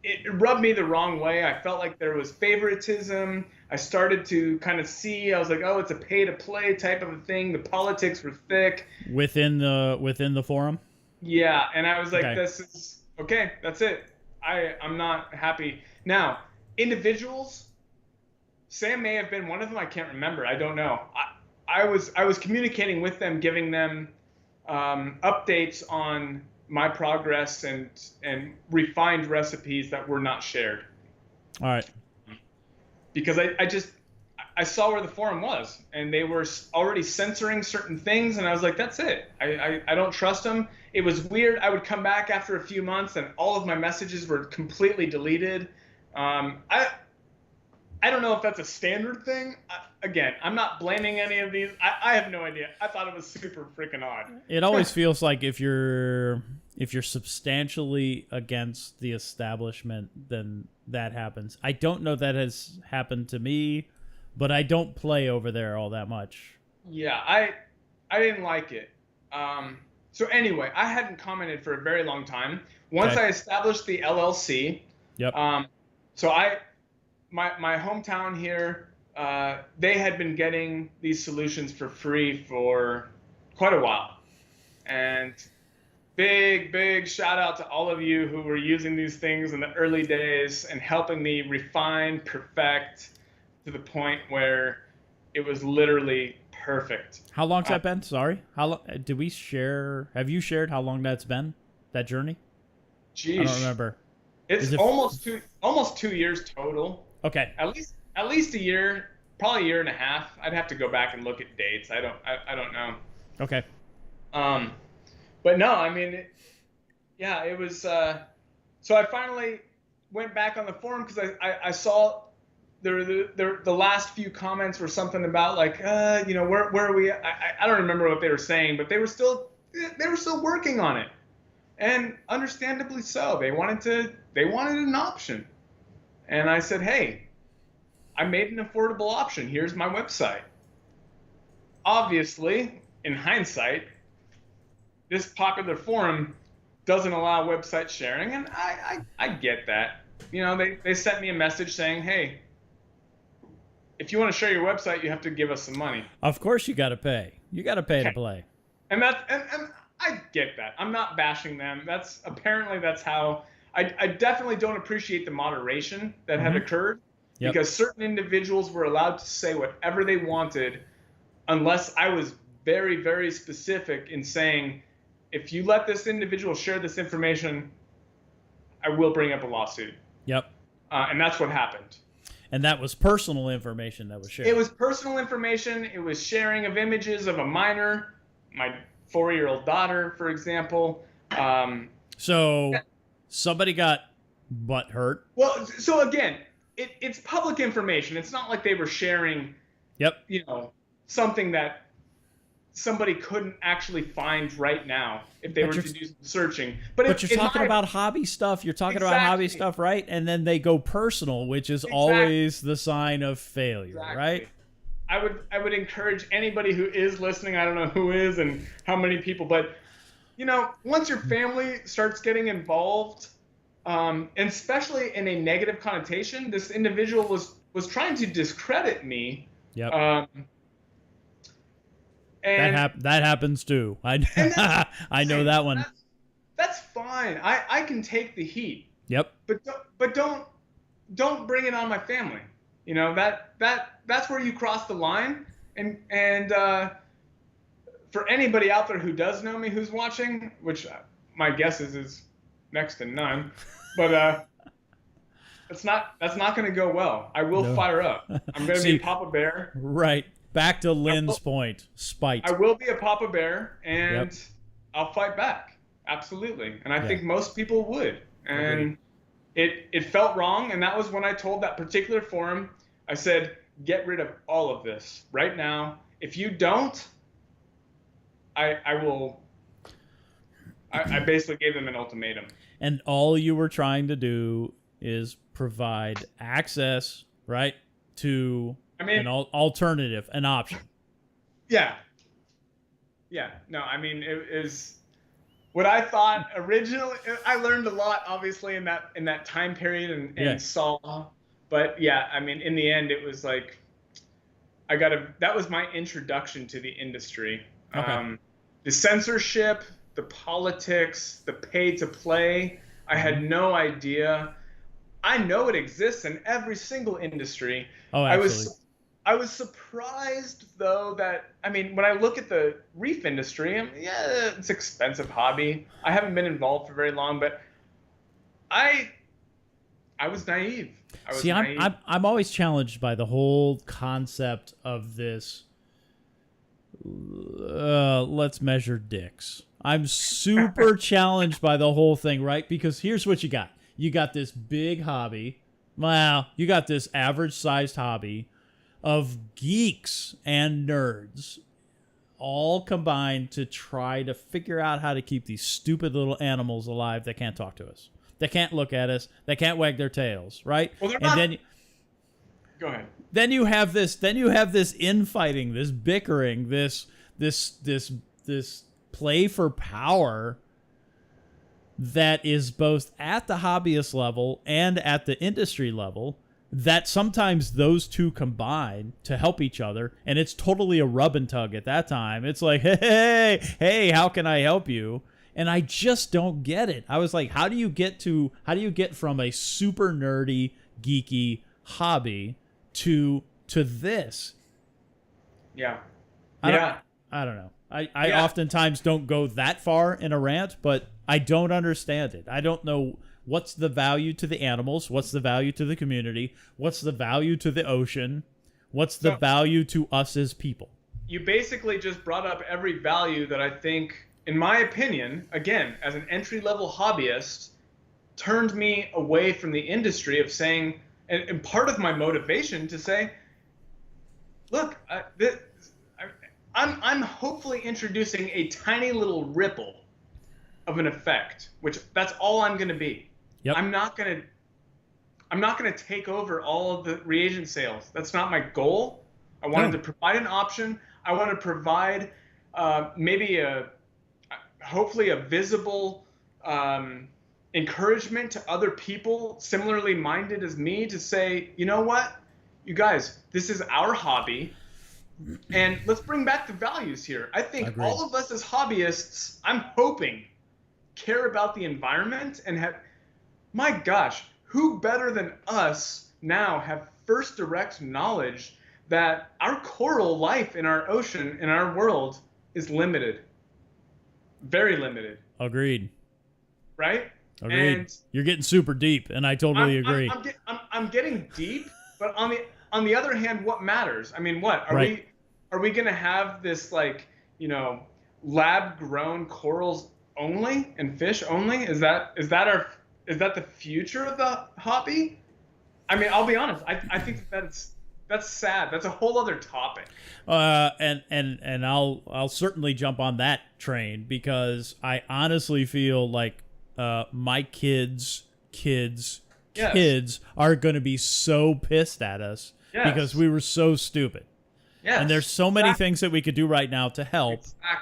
It rubbed me the wrong way. I felt like there was favoritism. I started to kind of see. I was like, oh, it's a pay-to-play type of a thing. The politics were thick within the forum. Yeah, and I was like, this is okay. That's it. I'm not happy. Now, individuals. Sam may have been one of them. I can't remember. I don't know. I was communicating with them, giving them updates on my progress and refined recipes that were not shared. All right. Because I saw where the forum was, and they were already censoring certain things, and I was like, that's it. I don't trust them. It was weird. I would come back after a few months, and all of my messages were completely deleted. I don't know if that's a standard thing. Again, I'm not blaming any of these. I have no idea. I thought it was super freaking odd. It always feels like if you're substantially against the establishment, then that happens. I don't know that has happened to me, but I don't play over there all that much. Yeah, I didn't like it. So anyway, I hadn't commented for a very long time. Once I established the LLC, so my hometown here, they had been getting these solutions for free for quite a while. And big shout out to all of you who were using these things in the early days and helping me refine, perfect to the point where it was literally perfect. How long's that been? Sorry. How long did we share? Have you shared how long that's been, that journey? Jeez. I don't remember. It's almost 2 years total. Okay. At least a year, probably a year and a half. I'd have to go back and look at dates. I don't know. Okay. But no, I mean, it was. So I finally went back on the forum because I saw the last few comments were something about like, where are we? I don't remember what they were saying, but they were still working on it, and understandably so. They wanted an option. And I said, hey, I made an affordable option. Here's my website. Obviously, in hindsight, this popular forum doesn't allow website sharing, and I get that. You know, they sent me a message saying, hey, if you want to share your website, you have to give us some money. Of course you got to pay. You got to pay to play. And I get that. I'm not bashing them. That's how. I definitely don't appreciate the moderation that had occurred because certain individuals were allowed to say whatever they wanted unless I was very, very specific in saying, if you let this individual share this information, I will bring up a lawsuit. Yep. And that's what happened. And that was personal information that was shared. It was personal information. It was sharing of images of a minor, my 4-year-old daughter, for example. Somebody got butt hurt. Well, so again, it's public information. It's not like they were sharing, something that somebody couldn't actually find right now if they were to do some searching. But you're talking about hobby stuff. You're talking about hobby stuff, right? And then they go personal, which is always the sign of failure, right? I would encourage anybody who is listening. I don't know who is and how many people, but once your family starts getting involved, and especially in a negative connotation, this individual was trying to discredit me. Yep. And that happens too. I know that one. That's fine. I can take the heat. Yep. But don't bring it on my family. That's where you cross the line. And for anybody out there who does know me, who's watching, which my guess is next to none. But that's not going to go well. I will fire up. I'm going to be Papa Bear. Right. Back to Lynn's point. Spite. I will be a Papa Bear, and Yep. I'll fight back. Absolutely. And I think most people would. And it felt wrong. And that was when I told that particular forum, I said, get rid of all of this right now. If you don't, I will. I basically gave them an ultimatum. And all you were trying to do is provide access, right, to an alternative, an option. Yeah. Yeah. No, I mean, it is what I thought originally. I learned a lot, obviously, in that time period and saw. But yeah, I mean, in the end, it was like that was my introduction to the industry. Okay. The censorship, the politics, the pay to play. I had no idea. I know it exists in every single industry. Oh, absolutely. I was surprised, though, that, I mean, when I look at the reef industry, it's an expensive hobby. I haven't been involved for very long, but I was naive. I'm always challenged by the whole concept of this. Let's measure dicks. I'm super challenged by the whole thing, right? Because here's what you got. You got this big hobby. Well, you got this average-sized hobby of geeks and nerds all combined to try to figure out how to keep these stupid little animals alive that can't talk to us. They can't look at us. They can't wag their tails, right? Well, they're and not. then Go ahead. Then you have this infighting, this bickering, this play for power that is both at the hobbyist level and at the industry level, that sometimes those two combine to help each other, and it's totally a rub and tug at that time. It's like, hey, how can I help you? And I just don't get it. I was like, how do you get from a super nerdy, geeky hobby to this? Yeah. I don't know. I oftentimes don't go that far in a rant, but I don't understand it. I don't know what's the value to the animals, what's the value to the community, what's the value to the ocean, what's the value to us as people. You basically just brought up every value that I think, in my opinion, again, as an entry-level hobbyist, turned me away from the industry of saying, and part of my motivation to say, look, I'm hopefully introducing a tiny little ripple of an effect, which that's all I'm going to be. Yep. I'm not going to take over all of the reagent sales. That's not my goal. I wanted to provide an option. I want to provide hopefully a visible encouragement to other people similarly minded as me to say, you know what, you guys, this is our hobby, and let's bring back the values here. I think all of us as hobbyists, I'm hoping, care about the environment and have, my gosh, who better than us now have first direct knowledge that our coral life in our ocean, in our world, is limited. Very limited. Agreed. Right? Agreed. And you're getting super deep, and I totally agree. I'm getting deep, but on the other hand, what matters? I mean, what are we going to have this, like, lab grown corals only and fish only? Is that the future of the hobby? I mean, I'll be honest. I think that's sad. That's a whole other topic. And I'll certainly jump on that train, because I honestly feel like my kids are going to be so pissed at us because we were so stupid. Yes, and there's so many things that we could do right now to help,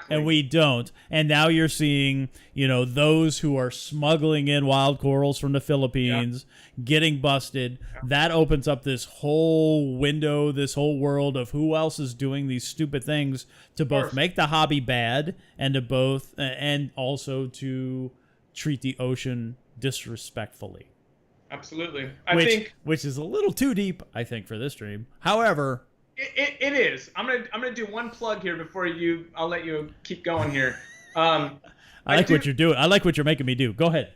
and we don't. And now you're seeing, those who are smuggling in wild corals from the Philippines getting busted. That opens up this whole window, this whole world of who else is doing these stupid things to both make the hobby bad and also to treat the ocean disrespectfully. Absolutely. Which is a little too deep, I think, for this stream. However, It is. I'm gonna do one plug here before I'll let you keep going here. I like what you're doing. I like what you're making me do. Go ahead.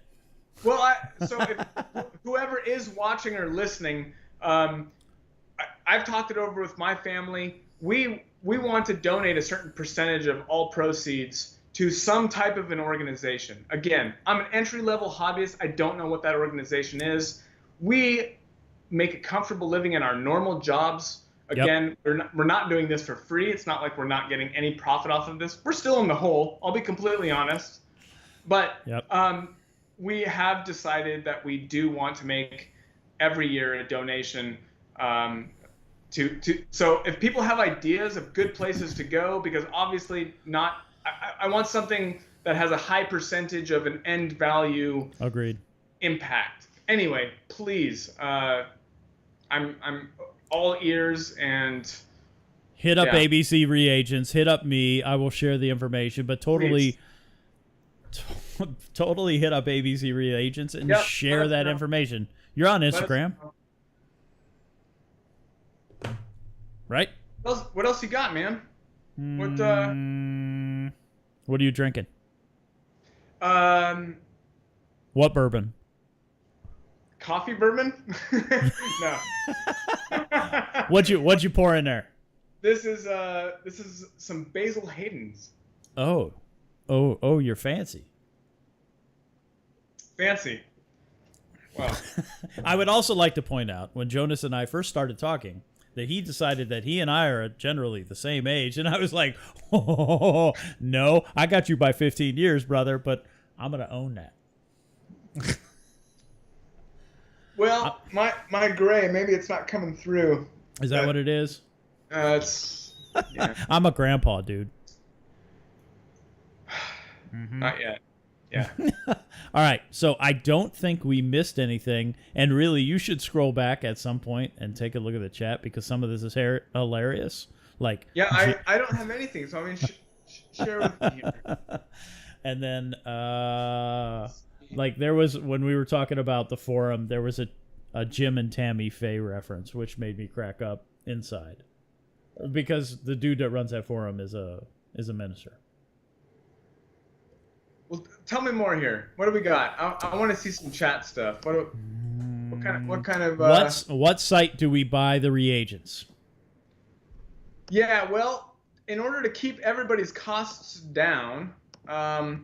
Well, so if whoever is watching or listening, I've talked it over with my family. We want to donate a certain percentage of all proceeds to some type of an organization. Again, I'm an entry-level hobbyist. I don't know what that organization is. We make a comfortable living in our normal jobs. Again, we're not doing this for free. It's not like we're not getting any profit off of this. We're still in the hole. I'll be completely honest. But we have decided that we do want to make every year a donation so if people have ideas of good places to go, because obviously I want something that has a high percentage of an end value impact. Anyway, please, I'm all ears, and hit up ABC Reagents, hit up me. I will share the information, but totally hit up ABC Reagents and share that information. You're on Instagram, right? What else you got, man? What are you drinking? What bourbon? Coffee bourbon? No. What'd you pour in there? This is some Basil Hayden's. Oh, you're fancy. Fancy. Wow. I would also like to point out, when Jonas and I first started talking, that he decided that he and I are generally the same age, and I was like, oh, no, I got you by 15 years, brother, but I'm gonna own that. Well, my gray, maybe it's not coming through. Is that what it is? It's yeah. I'm a grandpa, dude. Not yet. Yeah. All right, so I don't think we missed anything, and really, you should scroll back at some point and take a look at the chat, because some of this is hilarious. Like, yeah, I don't have anything, so I mean, share with me here. And then, like, there was, when we were talking about the forum, there was a Jim and Tammy Faye reference, which made me crack up inside, because the dude that runs that forum is a minister. Well, tell me more here. What do we got? I want to see some chat stuff. What kind of what site do we buy the reagents? Yeah, well, in order to keep everybody's costs down, I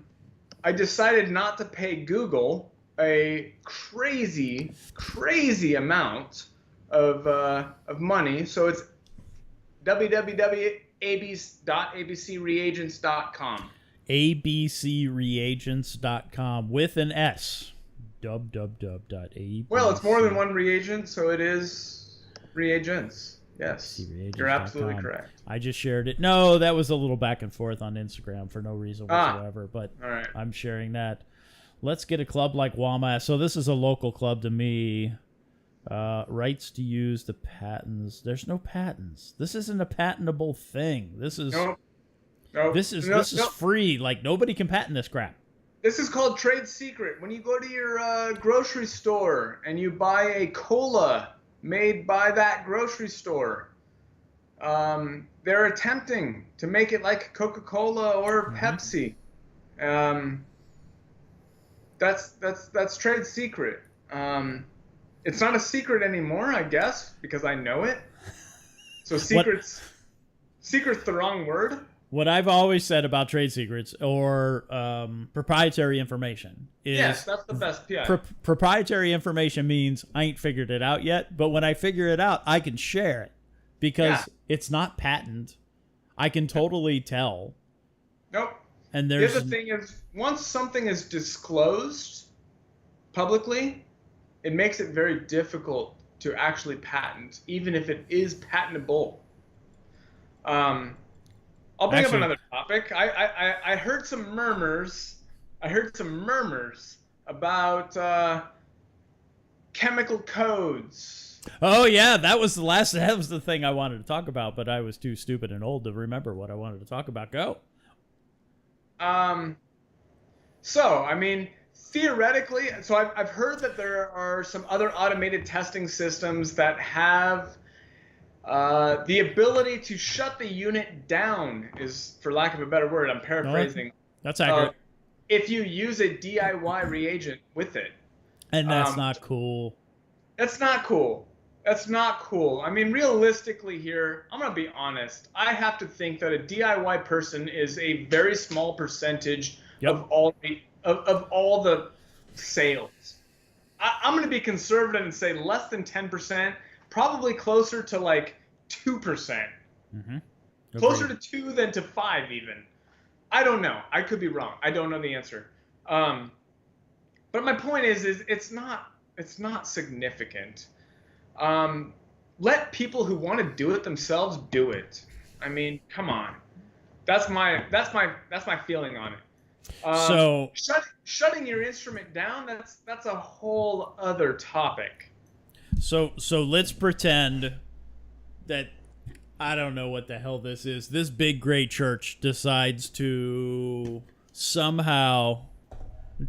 decided not to pay Google a crazy amount of money. So it's www.abcreagents.com. abcreagents.com with an S. www.abc. Well, it's more than one reagent, so it is reagents. Yes, you're absolutely correct. I just shared it. No, that was a little back and forth on Instagram for no reason whatsoever, but all right. I'm sharing that. Let's get a club like WAMA. So this is a local club to me. Rights to use the patents. There's no patents. This isn't a patentable thing. This is... Nope. This is free. Like, nobody can patent this crap. This is called trade secret. When you go to your grocery store and you buy a cola made by that grocery store, they're attempting to make it like Coca-Cola or Pepsi. That's trade secret. It's not a secret anymore, I guess, because I know it. So secret's the wrong word. What I've always said about trade secrets or proprietary information is... Yes, that's the best. Yeah. Proprietary information means I ain't figured it out yet, but when I figure it out, I can share it because it's not patent. I can totally tell. Nope. And the other thing is, once something is disclosed publicly, it makes it very difficult to actually patent, even if it is patentable. I'll bring up another topic. I heard some murmurs. About chemical codes. Oh yeah, that was the thing I wanted to talk about, but I was too stupid and old to remember what I wanted to talk about. Go. So I mean, theoretically, so I've heard that there are some other automated testing systems that have the ability to shut the unit down, is, for lack of a better word, I'm paraphrasing. That's accurate. If you use a DIY reagent with it. And that's not cool. That's not cool. That's not cool. I mean, realistically here, I'm going to be honest. I have to think that a DIY person is a very small percentage of all the sales. I'm going to be conservative and say less than 10%, probably closer to like 2%. Mm-hmm. Closer to 2 than to 5 even. I don't know. I could be wrong. I don't know the answer. But my point is it's not significant. Let people who want to do it themselves do it. I mean, come on. That's my feeling on it. So shutting your instrument down, that's a whole other topic. So let's pretend that I don't know what the hell this is. This big great church decides to somehow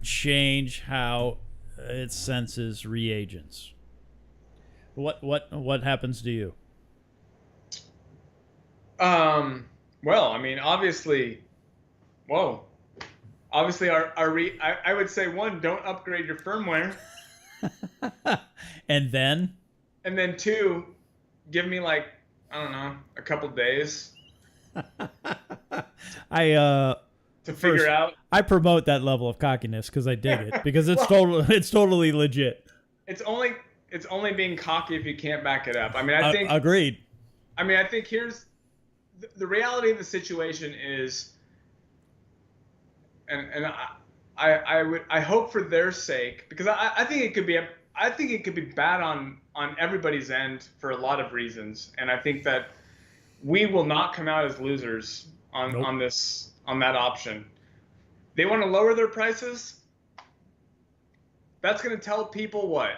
change how it senses reagents. What happens to you? Well, I mean, obviously, I would say one, don't upgrade your firmware. And then 2, give me like, I don't know, a couple days. Figure out. I promote that level of cockiness because I dig it, because it's totally legit. It's only being cocky if you can't back it up. I mean, I think agreed. I mean, I think here's the reality of the situation is, and I hope for their sake, because I think it could be bad on everybody's end for a lot of reasons, and I think that we will not come out as losers on that option. They want to lower their prices. That's going to tell people what?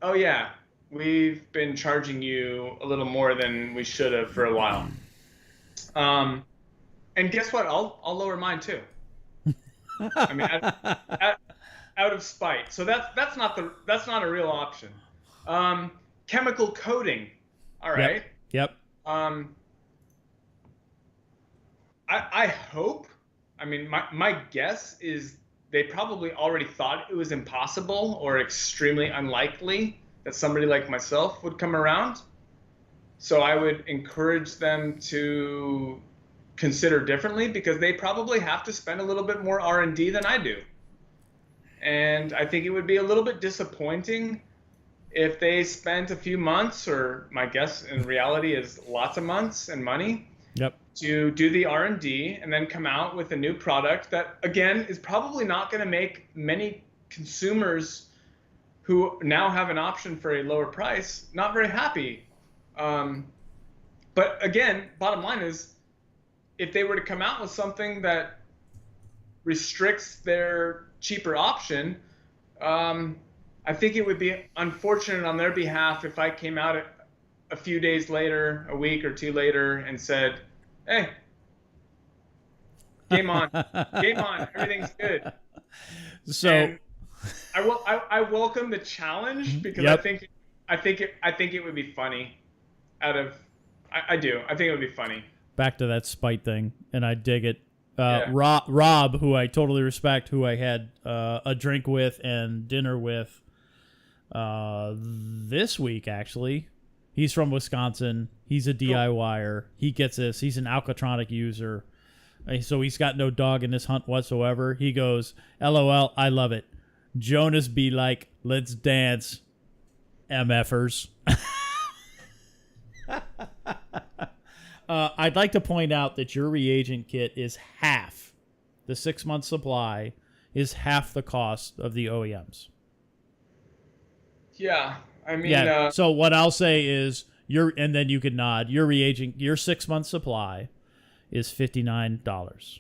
Oh yeah, we've been charging you a little more than we should have for a while. And guess what? I'll lower mine too. I mean, out of spite. So that's not a real option. Chemical coating. All right. Yep. I hope. I mean, my guess is they probably already thought it was impossible or extremely unlikely that somebody like myself would come around. So I would encourage them to consider differently, because they probably have to spend a little bit more R&D than I do. And I think it would be a little bit disappointing if they spent a few months, or my guess in reality is lots of months and money, to do the R&D and then come out with a new product that, again, is probably not going to make many consumers who now have an option for a lower price not very happy. But again, bottom line is, if they were to come out with something that restricts their cheaper option, I think it would be unfortunate on their behalf if I came out a few days later, a week or two later, and said, "Hey, game on, everything's good." So and I welcome the challenge, because I think it would be funny. I do. I think it would be funny. Back to that spite thing, and I dig it. Rob, who I totally respect, who I had a drink with and dinner with this week, actually. He's from Wisconsin. He's a DIYer. He gets this. He's an Alcatronic user. So he's got no dog in this hunt whatsoever. He goes, LOL, I love it. Jonas be like, let's dance, MFers. I'd like to point out that your reagent kit is half. The 6-month supply is half the cost of the OEMs. Yeah, I mean... so what I'll say is, and then you could nod, your reagent, your 6-month supply is $59.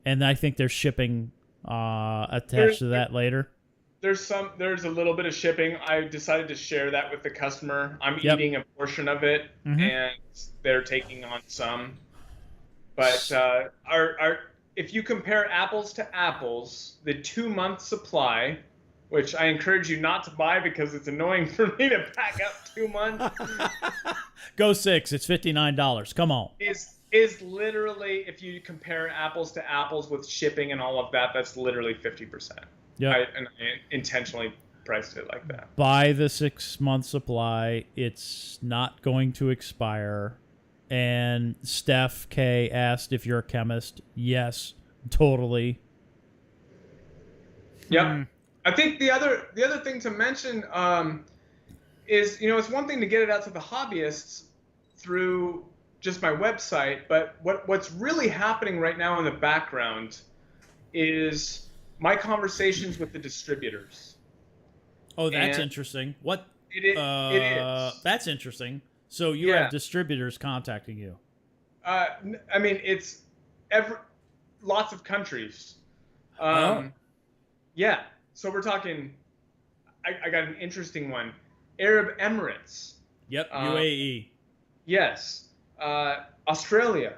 And I think there's shipping attached to that later. There's a little bit of shipping. I decided to share that with the customer. I'm eating a portion of it, and they're taking on some. But if you compare apples to apples, the 2-month supply, which I encourage you not to buy because it's annoying for me to pack up 2 months. Go 6. It's $59. Come on. Is literally, if you compare apples to apples with shipping and all of that, that's literally 50%. Yeah. And I intentionally priced it like that. Buy the 6-month supply. It's not going to expire. And Steph K asked if you're a chemist. Yes, totally. Yep. I think the other thing to mention is, it's one thing to get it out to the hobbyists through just my website, but what's really happening right now in the background is my conversations with the distributors. Oh, that's interesting. What? It is. That's interesting. So you have distributors contacting you. I mean, it's lots of countries. Yeah. So we're talking. I got an interesting one. Arab Emirates. Yep. UAE. Yes. Australia.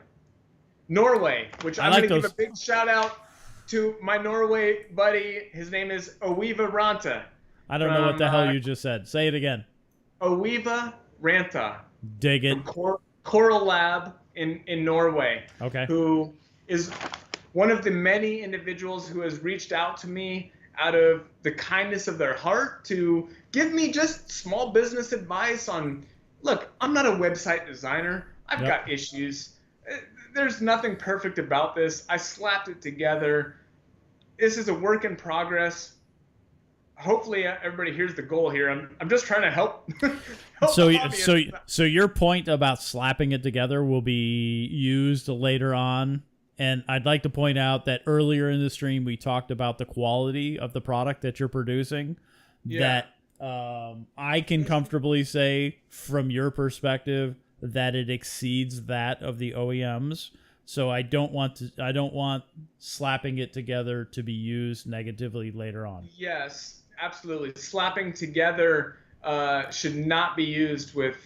Norway, which I'm going to give a big shout out to my Norway buddy. His name is Owiva Ranta. I don't know what the hell you just said. Say it again. Owiva Ranta. Dig it. Coral Lab in Norway. Okay. Who is one of the many individuals who has reached out to me out of the kindness of their heart to give me just small business advice on, look, I'm not a website designer. I've got issues. There's nothing perfect about this. I slapped it together. This is a work in progress. Hopefully everybody hears the goal here. I'm just trying to help. So your point about slapping it together will be used later on. And I'd like to point out that earlier in the stream, we talked about the quality of the product that you're producing. Yeah. That I can comfortably say from your perspective that it exceeds that of the OEMs. So I don't want slapping it together to be used negatively later on. Yes, absolutely. Slapping together should not be used with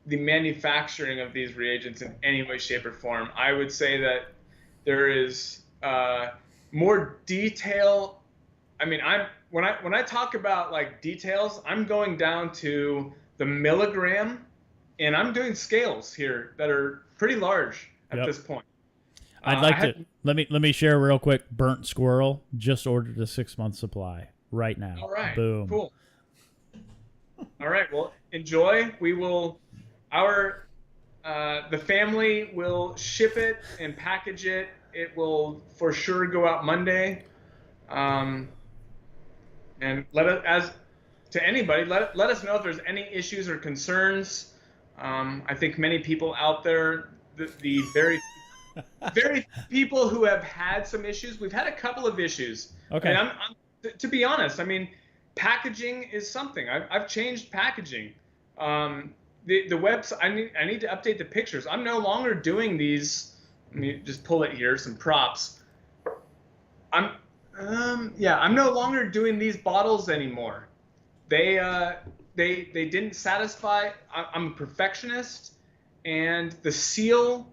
the manufacturing of these reagents in any way, shape, or form. I would say that there is more detail. I mean, when I talk about like details, I'm going down to the milligram, and I'm doing scales here that are pretty large at this point. I'd like to let me share real quick. Burnt Squirrel just ordered a 6-month supply right now. All right. Boom. Cool. All right. Well, enjoy. We will. The family will ship it and package it. It will for sure go out Monday. And let us know if there's any issues or concerns. I think many people out there, the very people who have had some issues. We've had a couple of issues. Okay. And to be honest, I mean, packaging is something. I've changed packaging. The website. I need to update the pictures. I'm no longer doing these. Let me just pull it here. Some props. I'm no longer doing these bottles anymore. They didn't satisfy. I'm a perfectionist, and the seal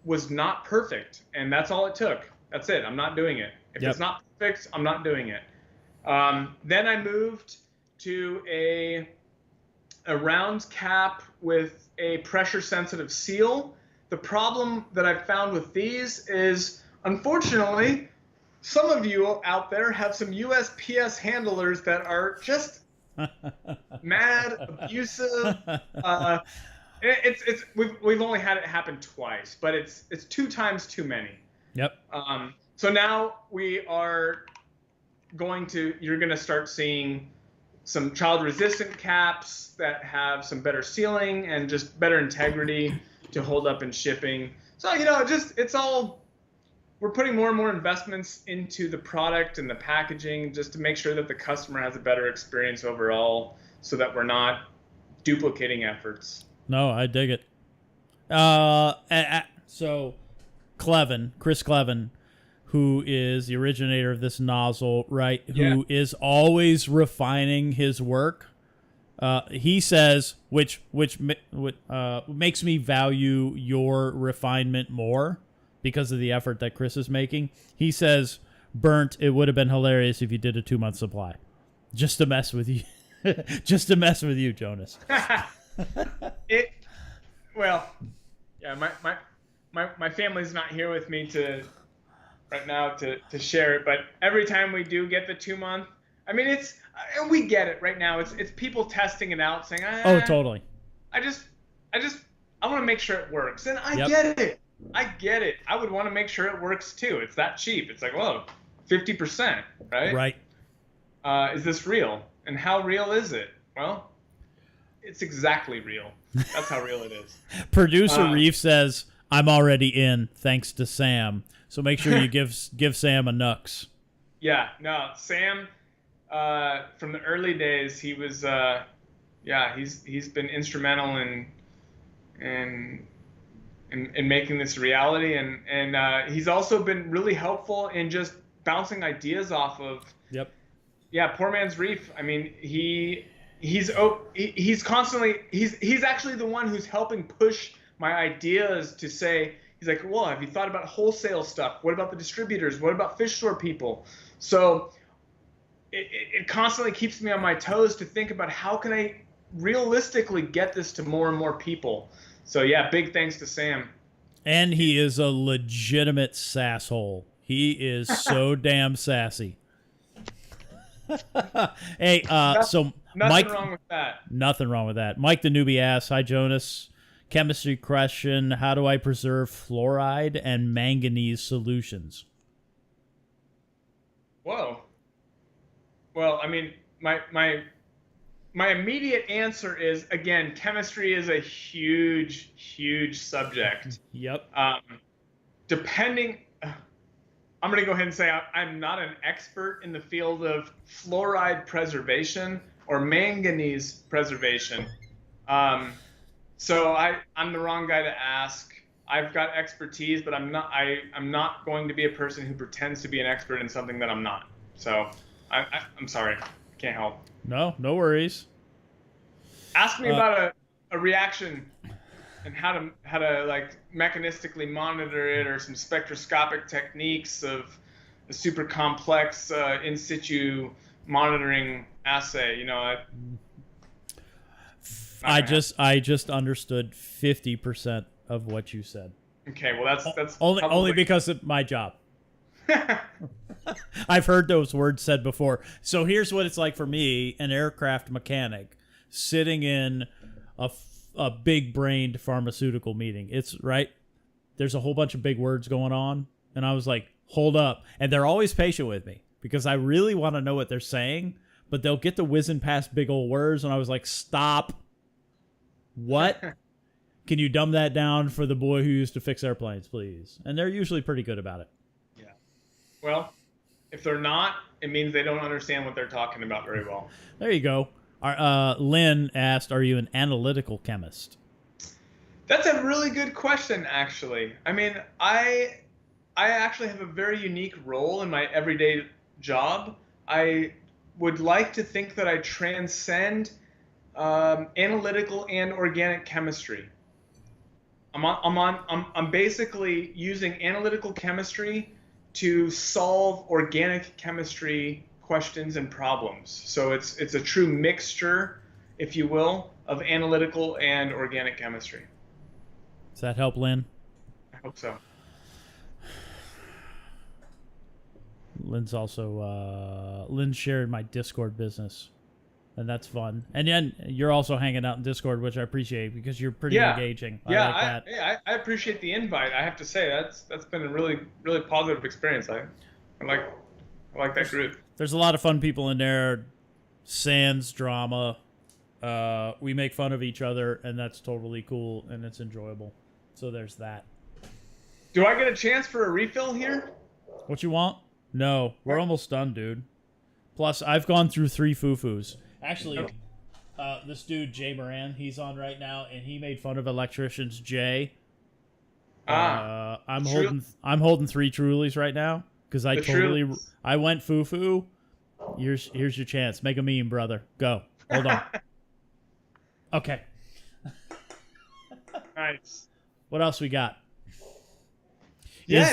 was not perfect, and that's all it took. That's it. I'm not doing it. If it's not perfect, I'm not doing it. Then I moved to a round cap with a pressure-sensitive seal. The problem that I've found with these is, unfortunately, some of you out there have some USPS handlers that are just mad, abusive. We've only had it happen twice, but it's 2 times too many. Yep. So now you're going to start seeing some child-resistant caps that have some better sealing and just better integrity to hold up in shipping. So we're putting more and more investments into the product and the packaging just to make sure that the customer has a better experience overall, so that we're not duplicating efforts. No, I dig it. So Chris Clevin, who is the originator of this nozzle, right? Who is always refining his work. He says, which makes me value your refinement more because of the effort that Chris is making. He says, Burnt, it would have been hilarious if you did a 2-month supply. Just to mess with you. Just to mess with you, Jonas. My family's not here with me right now to share it, but every time we do get the 2-month, I mean, and we get it right now. It's people testing it out, saying, Oh, totally. I want to make sure it works, and I Yep. get it. I get it. I would want to make sure it works too. It's that cheap. It's like, whoa, 50%, right? Right. Is this real? And how real is it? Well, it's exactly real. That's how real it is. Producer Reef says, I'm already in, thanks to Sam. So make sure you give Sam a nux. Yeah, no, Sam, from the early days, he was, he's been instrumental in making this reality, and he's also been really helpful in just bouncing ideas off of. Yep. Yeah, Poor Man's Reef. I mean, he's constantly he's actually the one who's helping push my ideas to say. He's like, well, have you thought about wholesale stuff? What about the distributors? What about fish store people? So it constantly keeps me on my toes to think about how can I realistically get this to more and more people. So yeah, big thanks to Sam. And he is a legitimate sasshole. He is so damn sassy. Hey, so nothing Mike, wrong with that. Nothing wrong with that. Mike the newbie asks, hi Jonas. Chemistry question, how do I preserve fluoride and manganese solutions? Whoa. Well, I mean, my immediate answer is, again, chemistry is a huge, huge subject. Yep. I'm going to go ahead and say I'm not an expert in the field of fluoride preservation or manganese preservation. So I'm the wrong guy to ask. I've got expertise, but I'm not going to be a person who pretends to be an expert in something that I'm not. So I'm sorry. I can't help. No worries. Ask me about a reaction and how to like mechanistically monitor it, or some spectroscopic techniques of a super complex in situ monitoring assay. You know, I just understood 50% of what you said. Okay, well that's only because of my job. I've heard those words said before. So here's what it's like for me, an aircraft mechanic, sitting in a big-brained pharmaceutical meeting. It's right. There's a whole bunch of big words going on, and I was like, hold up. And they're always patient with me because I really want to know what they're saying, but they'll get to whizzing past big old words, and I was like, stop. What? Can you dumb that down for the boy who used to fix airplanes, please? And they're usually pretty good about it. Yeah. Well, if they're not, it means they don't understand what they're talking about very well. There you go. Lynn asked, are you an analytical chemist? That's a really good question, actually. I mean, I actually have a very unique role in my everyday job. I would like to think that I transcend analytical and organic chemistry. I'm basically using analytical chemistry to solve organic chemistry questions and problems. So it's a true mixture, if you will, of analytical and organic chemistry. Does that help, Lynn? I hope so. Lynn's also Lynn's shared my Discord business, and that's fun. And then you're also hanging out in Discord, which I appreciate because you're pretty engaging. I appreciate the invite. I have to say that's been a really, really positive experience. I like that group. There's a lot of fun people in there. Sans drama. We make fun of each other, and that's totally cool, and it's enjoyable. So there's that. Do I get a chance for a refill here? What you want? No, we're almost done, dude. Plus, I've gone through 3 foo-foos. Actually, this dude, Jay Moran, he's on right now, and he made fun of electricians, Jay. I'm holding 3 Trulies right now because I went foo-foo. Here's your chance. Make a meme, brother. Go. Hold on. Okay. Nice. What else we got? You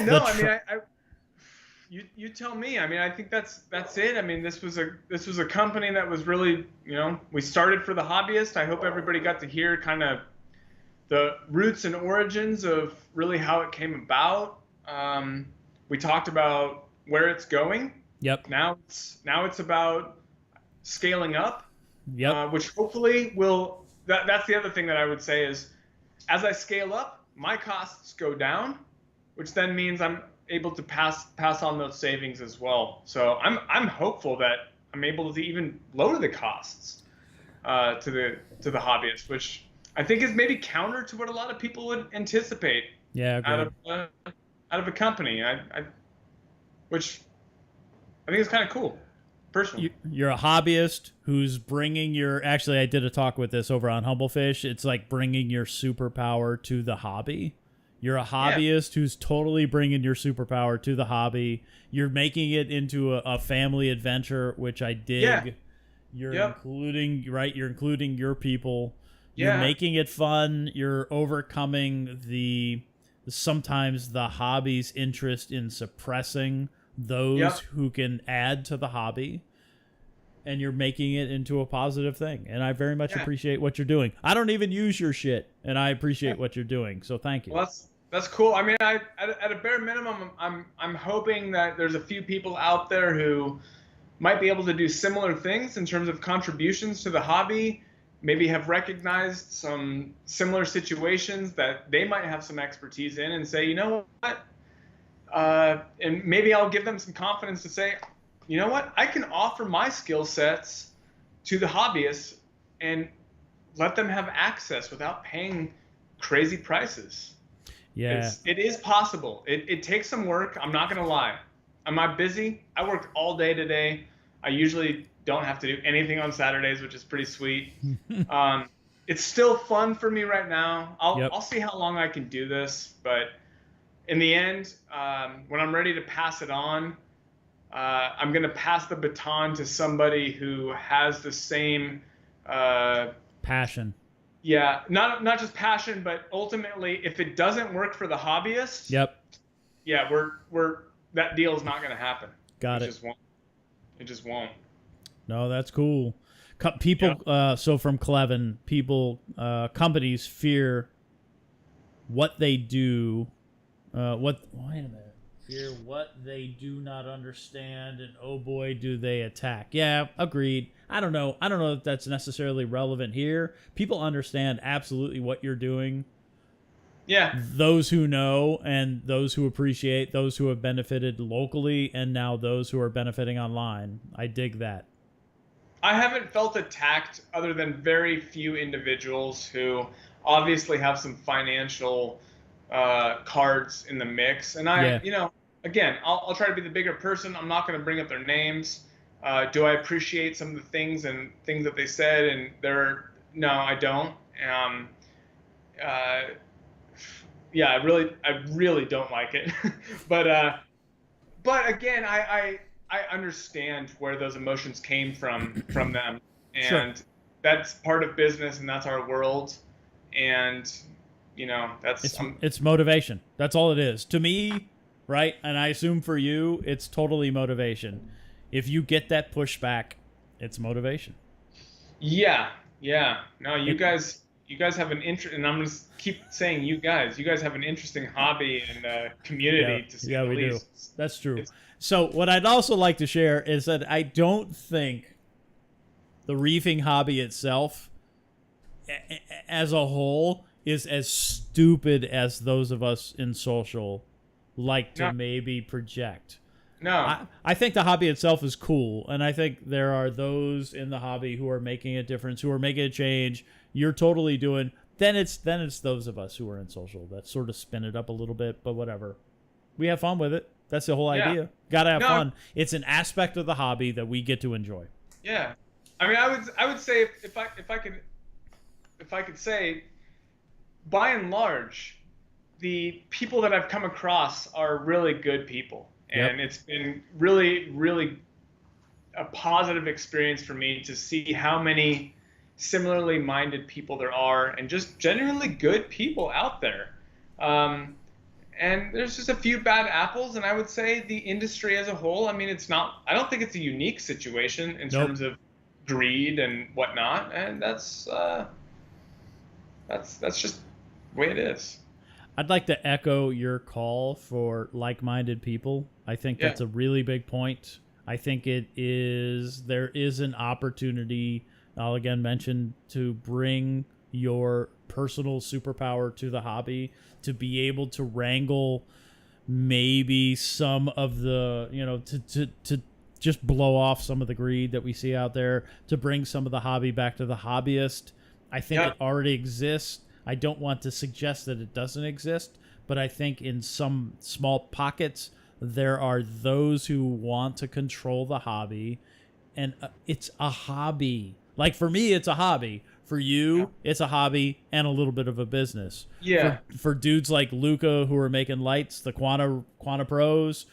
tell me. I mean, I think that's it. I mean, this was a company that was really, we started for the hobbyist. I hope everybody got to hear kind of the roots and origins of really how it came about. We talked about where it's going. Yep. Now it's about scaling up, Yep. which hopefully will. That's the other thing that I would say is, as I scale up, my costs go down, which then means I'm able to pass on those savings as well. So I'm hopeful that I'm able to even lower the costs to the hobbyist, which I think is maybe counter to what a lot of people would anticipate Yeah. out Agreed. of a company. Which I think is kind of cool, personally. You're a hobbyist who's bringing your. Actually, I did a talk with this over on Humblefish. It's like bringing your superpower to the hobby. You're a hobbyist who's totally bringing your superpower to the hobby. You're making it into a family adventure, which I dig. Yeah. You're Yep. including, right? You're including your people. You're Yeah. making it fun. You're overcoming sometimes the hobby's interest in suppressing those Yep. who can add to the hobby. And you're making it into a positive thing. And I very much appreciate what you're doing. I don't even use your shit, and I appreciate what you're doing. So thank you. Well, that's cool. I mean, at a bare minimum, I'm hoping that there's a few people out there who might be able to do similar things in terms of contributions to the hobby, maybe have recognized some similar situations that they might have some expertise in, and say, you know what, and maybe I'll give them some confidence to say, you know what, I can offer my skill sets to the hobbyists and let them have access without paying crazy prices. Yeah. It is possible. It takes some work. I'm not going to lie. Am I busy? I worked all day today. I usually don't have to do anything on Saturdays, which is pretty sweet. It's still fun for me right now. I'll see how long I can do this, but in the end, when I'm ready to pass it on, I'm going to pass the baton to somebody who has the same passion. Yeah, not just passion, but ultimately, if it doesn't work for the hobbyist, yeah, we're that deal is not going to happen. Got it. It. Just won't. It just won't. No, that's cool. People, so from Clevin, companies fear what they do. Wait a minute. Fear what they do not understand, and oh boy, do they attack. Yeah, agreed. I don't know if that's necessarily relevant here. People understand absolutely what you're doing. Yeah. Those who know and those who appreciate, those who have benefited locally, and now those who are benefiting online. I dig that. I haven't felt attacked other than very few individuals who obviously have some financial cards in the mix. And again, I'll try to be the bigger person. I'm not going to bring up their names. Do I appreciate some of the things that they said? And no, I don't. Yeah, I really don't like it. but again, I understand where those emotions came from them, and that's part of business, and that's our world, and that's it's motivation. That's all it is to me, right? And I assume for you, it's totally motivation. If you get that pushback, it's motivation. Yeah. No, you guys have an interest, and I'm going to keep saying you guys have an interesting hobby and community to say the least. We do. That's true. So what I'd also like to share is that I don't think the reefing hobby itself as a whole is as stupid as those of us in social like to maybe project. No. I think the hobby itself is cool, and I think there are those in the hobby who are making a difference, who are making a change. You're totally doing. Then it's those of us who are in social that sort of spin it up a little bit, but whatever. We have fun with it. That's the whole idea. Gotta have fun. It's an aspect of the hobby that we get to enjoy. Yeah, I mean, I would say if I could say, by and large, the people that I've come across are really good people. And it's been really, really a positive experience for me to see how many similarly minded people there are, and just genuinely good people out there. And there's just a few bad apples, and I would say the industry as a whole, I mean, I don't think it's a unique situation in terms of greed and whatnot, and that's just the way it is. I'd like to echo your call for like-minded people. I think that's a really big point. I think there is an opportunity, I'll again mention, to bring your personal superpower to the hobby, to be able to wrangle maybe some of the, to just blow off some of the greed that we see out there, to bring some of the hobby back to the hobbyist. I think it already exists. I don't want to suggest that it doesn't exist, but I think in some small pockets, there are those who want to control the hobby, and it's a hobby. Like for me, it's a hobby. For you, it's a hobby and a little bit of a business. Yeah. For dudes like Luca who are making lights, the Quanta Pros,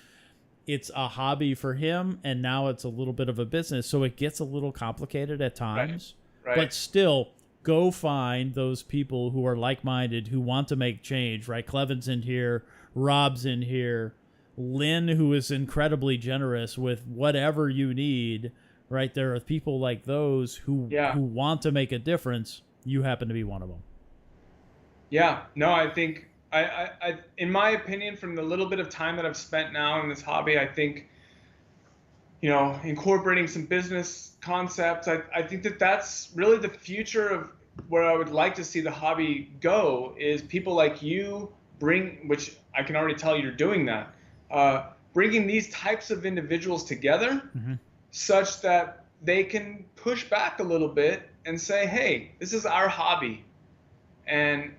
it's a hobby for him, and now it's a little bit of a business. So it gets a little complicated at times. Right. But still, go find those people who are like-minded, who want to make change, right? Clevin's in here, Rob's in here, Lynn, who is incredibly generous with whatever you need. Right, there are people like those who want to make a difference. You happen to be one of them. Yeah, no, I think I in my opinion, from the little bit of time that I've spent now in this hobby, I think, incorporating some business concepts, I think that's really the future of where I would like to see the hobby go. Is people like you which I can already tell you're doing that, bringing these types of individuals together. Mm-hmm. Such that they can push back a little bit and say, hey, this is our hobby. And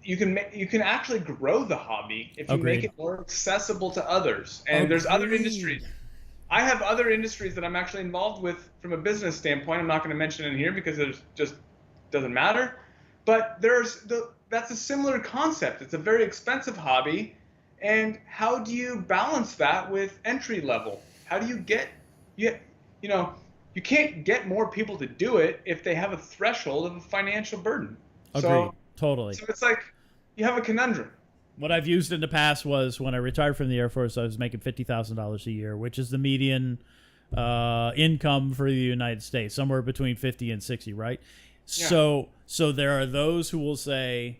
you can actually grow the hobby if you make it more accessible to others. And there's other industries. I have other industries that I'm actually involved with from a business standpoint. I'm not going to mention it here because it just doesn't matter. But that's a similar concept. It's a very expensive hobby. And how do you balance that with entry level? How do you get... you can't get more people to do it if they have a threshold of a financial burden. Agreed. Totally. So it's like you have a conundrum. What I've used in the past was when I retired from the Air Force, I was making $50,000 a year, which is the median income for the United States, somewhere between 50 and 60, right? Yeah. So there are those who will say,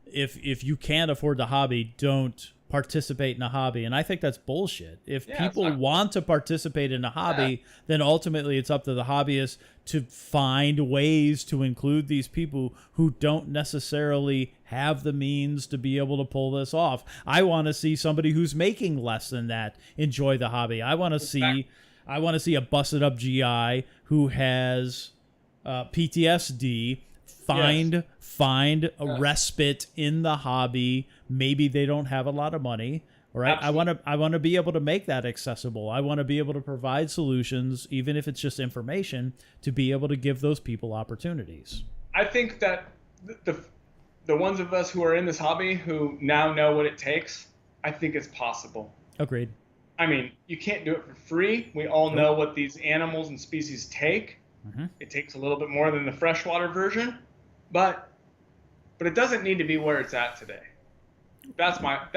if you can't afford the hobby, don't participate in a hobby. And I think that's bullshit. If people want to participate in a hobby, then ultimately it's up to the hobbyist to find ways to include these people who don't necessarily have the means to be able to pull this off. I want to see somebody who's making less than that enjoy the hobby. I want to see a busted up GI who has PTSD find a respite in the hobby. Maybe they don't have a lot of money, right? Absolutely. I want to be able to make that accessible. I want to be able to provide solutions, even if it's just information, to be able to give those people opportunities. I think that the ones of us who are in this hobby who now know what it takes, I think it's possible. Agreed. I mean, you can't do it for free. We all know what these animals and species take. Mm-hmm. It takes a little bit more than the freshwater version, but it doesn't need to be where it's at today. That's where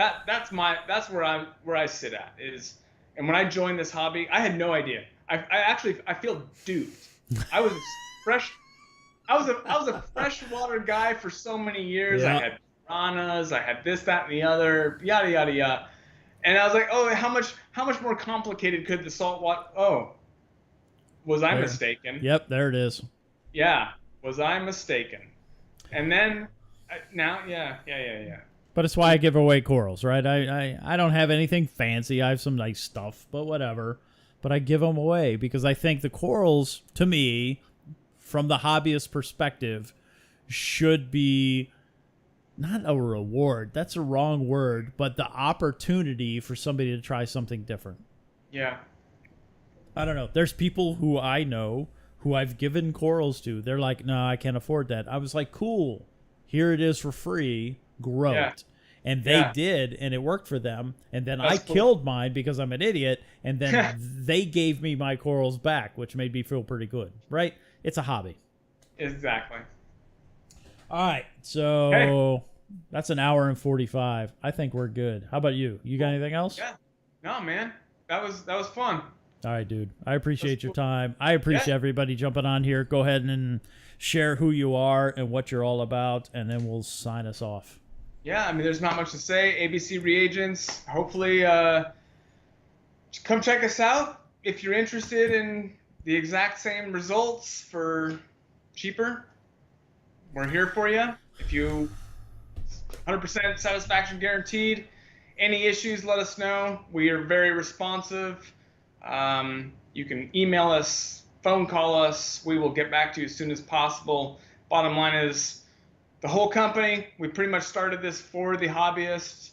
I sit at is, and when I joined this hobby, I had no idea. I feel duped. I was a freshwater guy for so many years. Yeah. I had piranhas, I had this, that, and the other, yada yada yada. And I was like, oh, how much more complicated could the saltwater? Oh, was I mistaken? Yep, there it is. Yeah, was I mistaken? And then now, yeah. But it's why I give away corals, right? I don't have anything fancy. I have some nice stuff, but whatever. But I give them away because I think the corals, to me, from the hobbyist perspective, should be not a reward. That's a wrong word, but the opportunity for somebody to try something different. Yeah. I don't know. There's people who I know who I've given corals to. They're like, no, I can't afford that. I was like, cool. Here it is for free. Grow it. And they did, and it worked for them. And then I killed mine because I'm an idiot. And then they gave me my corals back, which made me feel pretty good. Right? It's a hobby. Exactly. All right. So that's an hour and 45. I think we're good. How about you? You got anything else? Yeah. No, man. That was fun. All right, dude. I appreciate your time. I appreciate everybody jumping on here. Go ahead and share who you are and what you're all about, and then we'll sign us off. Yeah, I mean, there's not much to say. ABC Reagents. Hopefully, come check us out. if you're interested in the exact same results for cheaper, we're here for you. If you 100% satisfaction guaranteed. Any issues, let us know. We are very responsive. You can email us, phone call us. We will get back to you as soon as possible. Bottom line is, the whole company, we pretty much started this for the hobbyists.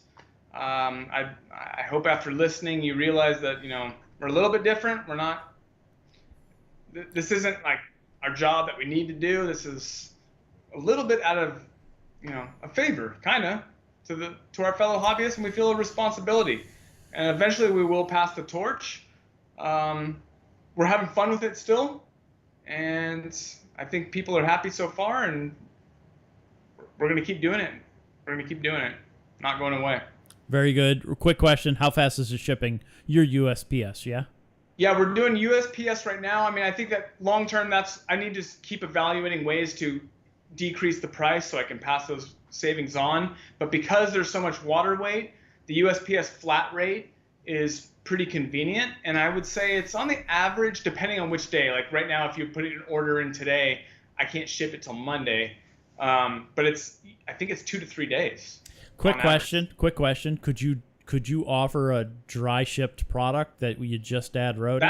I hope after listening you realize that, we're a little bit different. We're not, this isn't like our job that we need to do. This is a little bit out of, a favor, kind of, to our fellow hobbyists, and we feel a responsibility. And eventually we will pass the torch. We're having fun with it still, and I think people are happy so far, and we're going to keep doing it. We're going to keep doing it. Not going away. Very good. Quick question. How fast is it shipping? Your USPS, yeah? Yeah, we're doing USPS right now. I mean, I think that long term, I need to keep evaluating ways to decrease the price so I can pass those savings on. But because there's so much water weight, the USPS flat rate is pretty convenient. And I would say it's on the average, depending on which day. Like right now, if you put an order in today, I can't ship it till Monday. But I think it's 2 to 3 days. Quick question. Could you offer a dry shipped product that you just add roadie?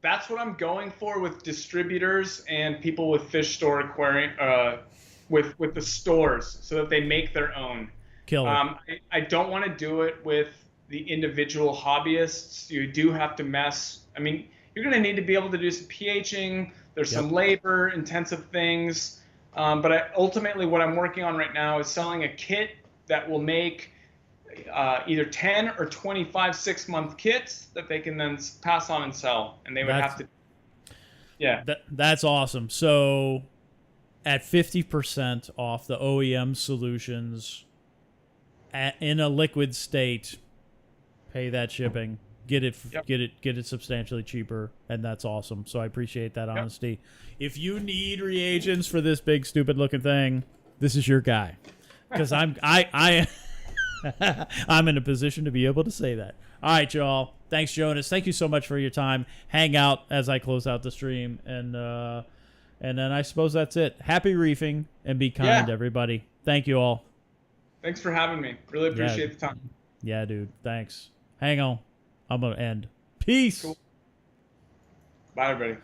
That's what I'm going for with distributors and people with fish store aquarium, with the stores, so that they make their own. Killer. I don't want to do it with the individual hobbyists. You do have to I mean, you're going to need to be able to do some pHing. There's some labor intensive things. But ultimately what I'm working on right now is selling a kit that will make either 10 or 25 6-month kits that they can then pass on and sell. And they would have to. Yeah. That's awesome. So at 50% off the OEM solutions in a liquid state, pay that shipping, get it substantially cheaper, and that's awesome. So I appreciate that honesty. If you need reagents for this big stupid looking thing, this is your guy, because I'm in a position to be able to say that. All right, y'all. Thanks, Jonas. Thank you so much for your time. Hang out as I close out the stream, and then I suppose that's it. Happy reefing, and be kind, everybody. Thank you all. Thanks for having me. Really appreciate the time. Yeah, dude. Thanks. Hang on. I'm going to end. Peace. Cool. Bye, everybody.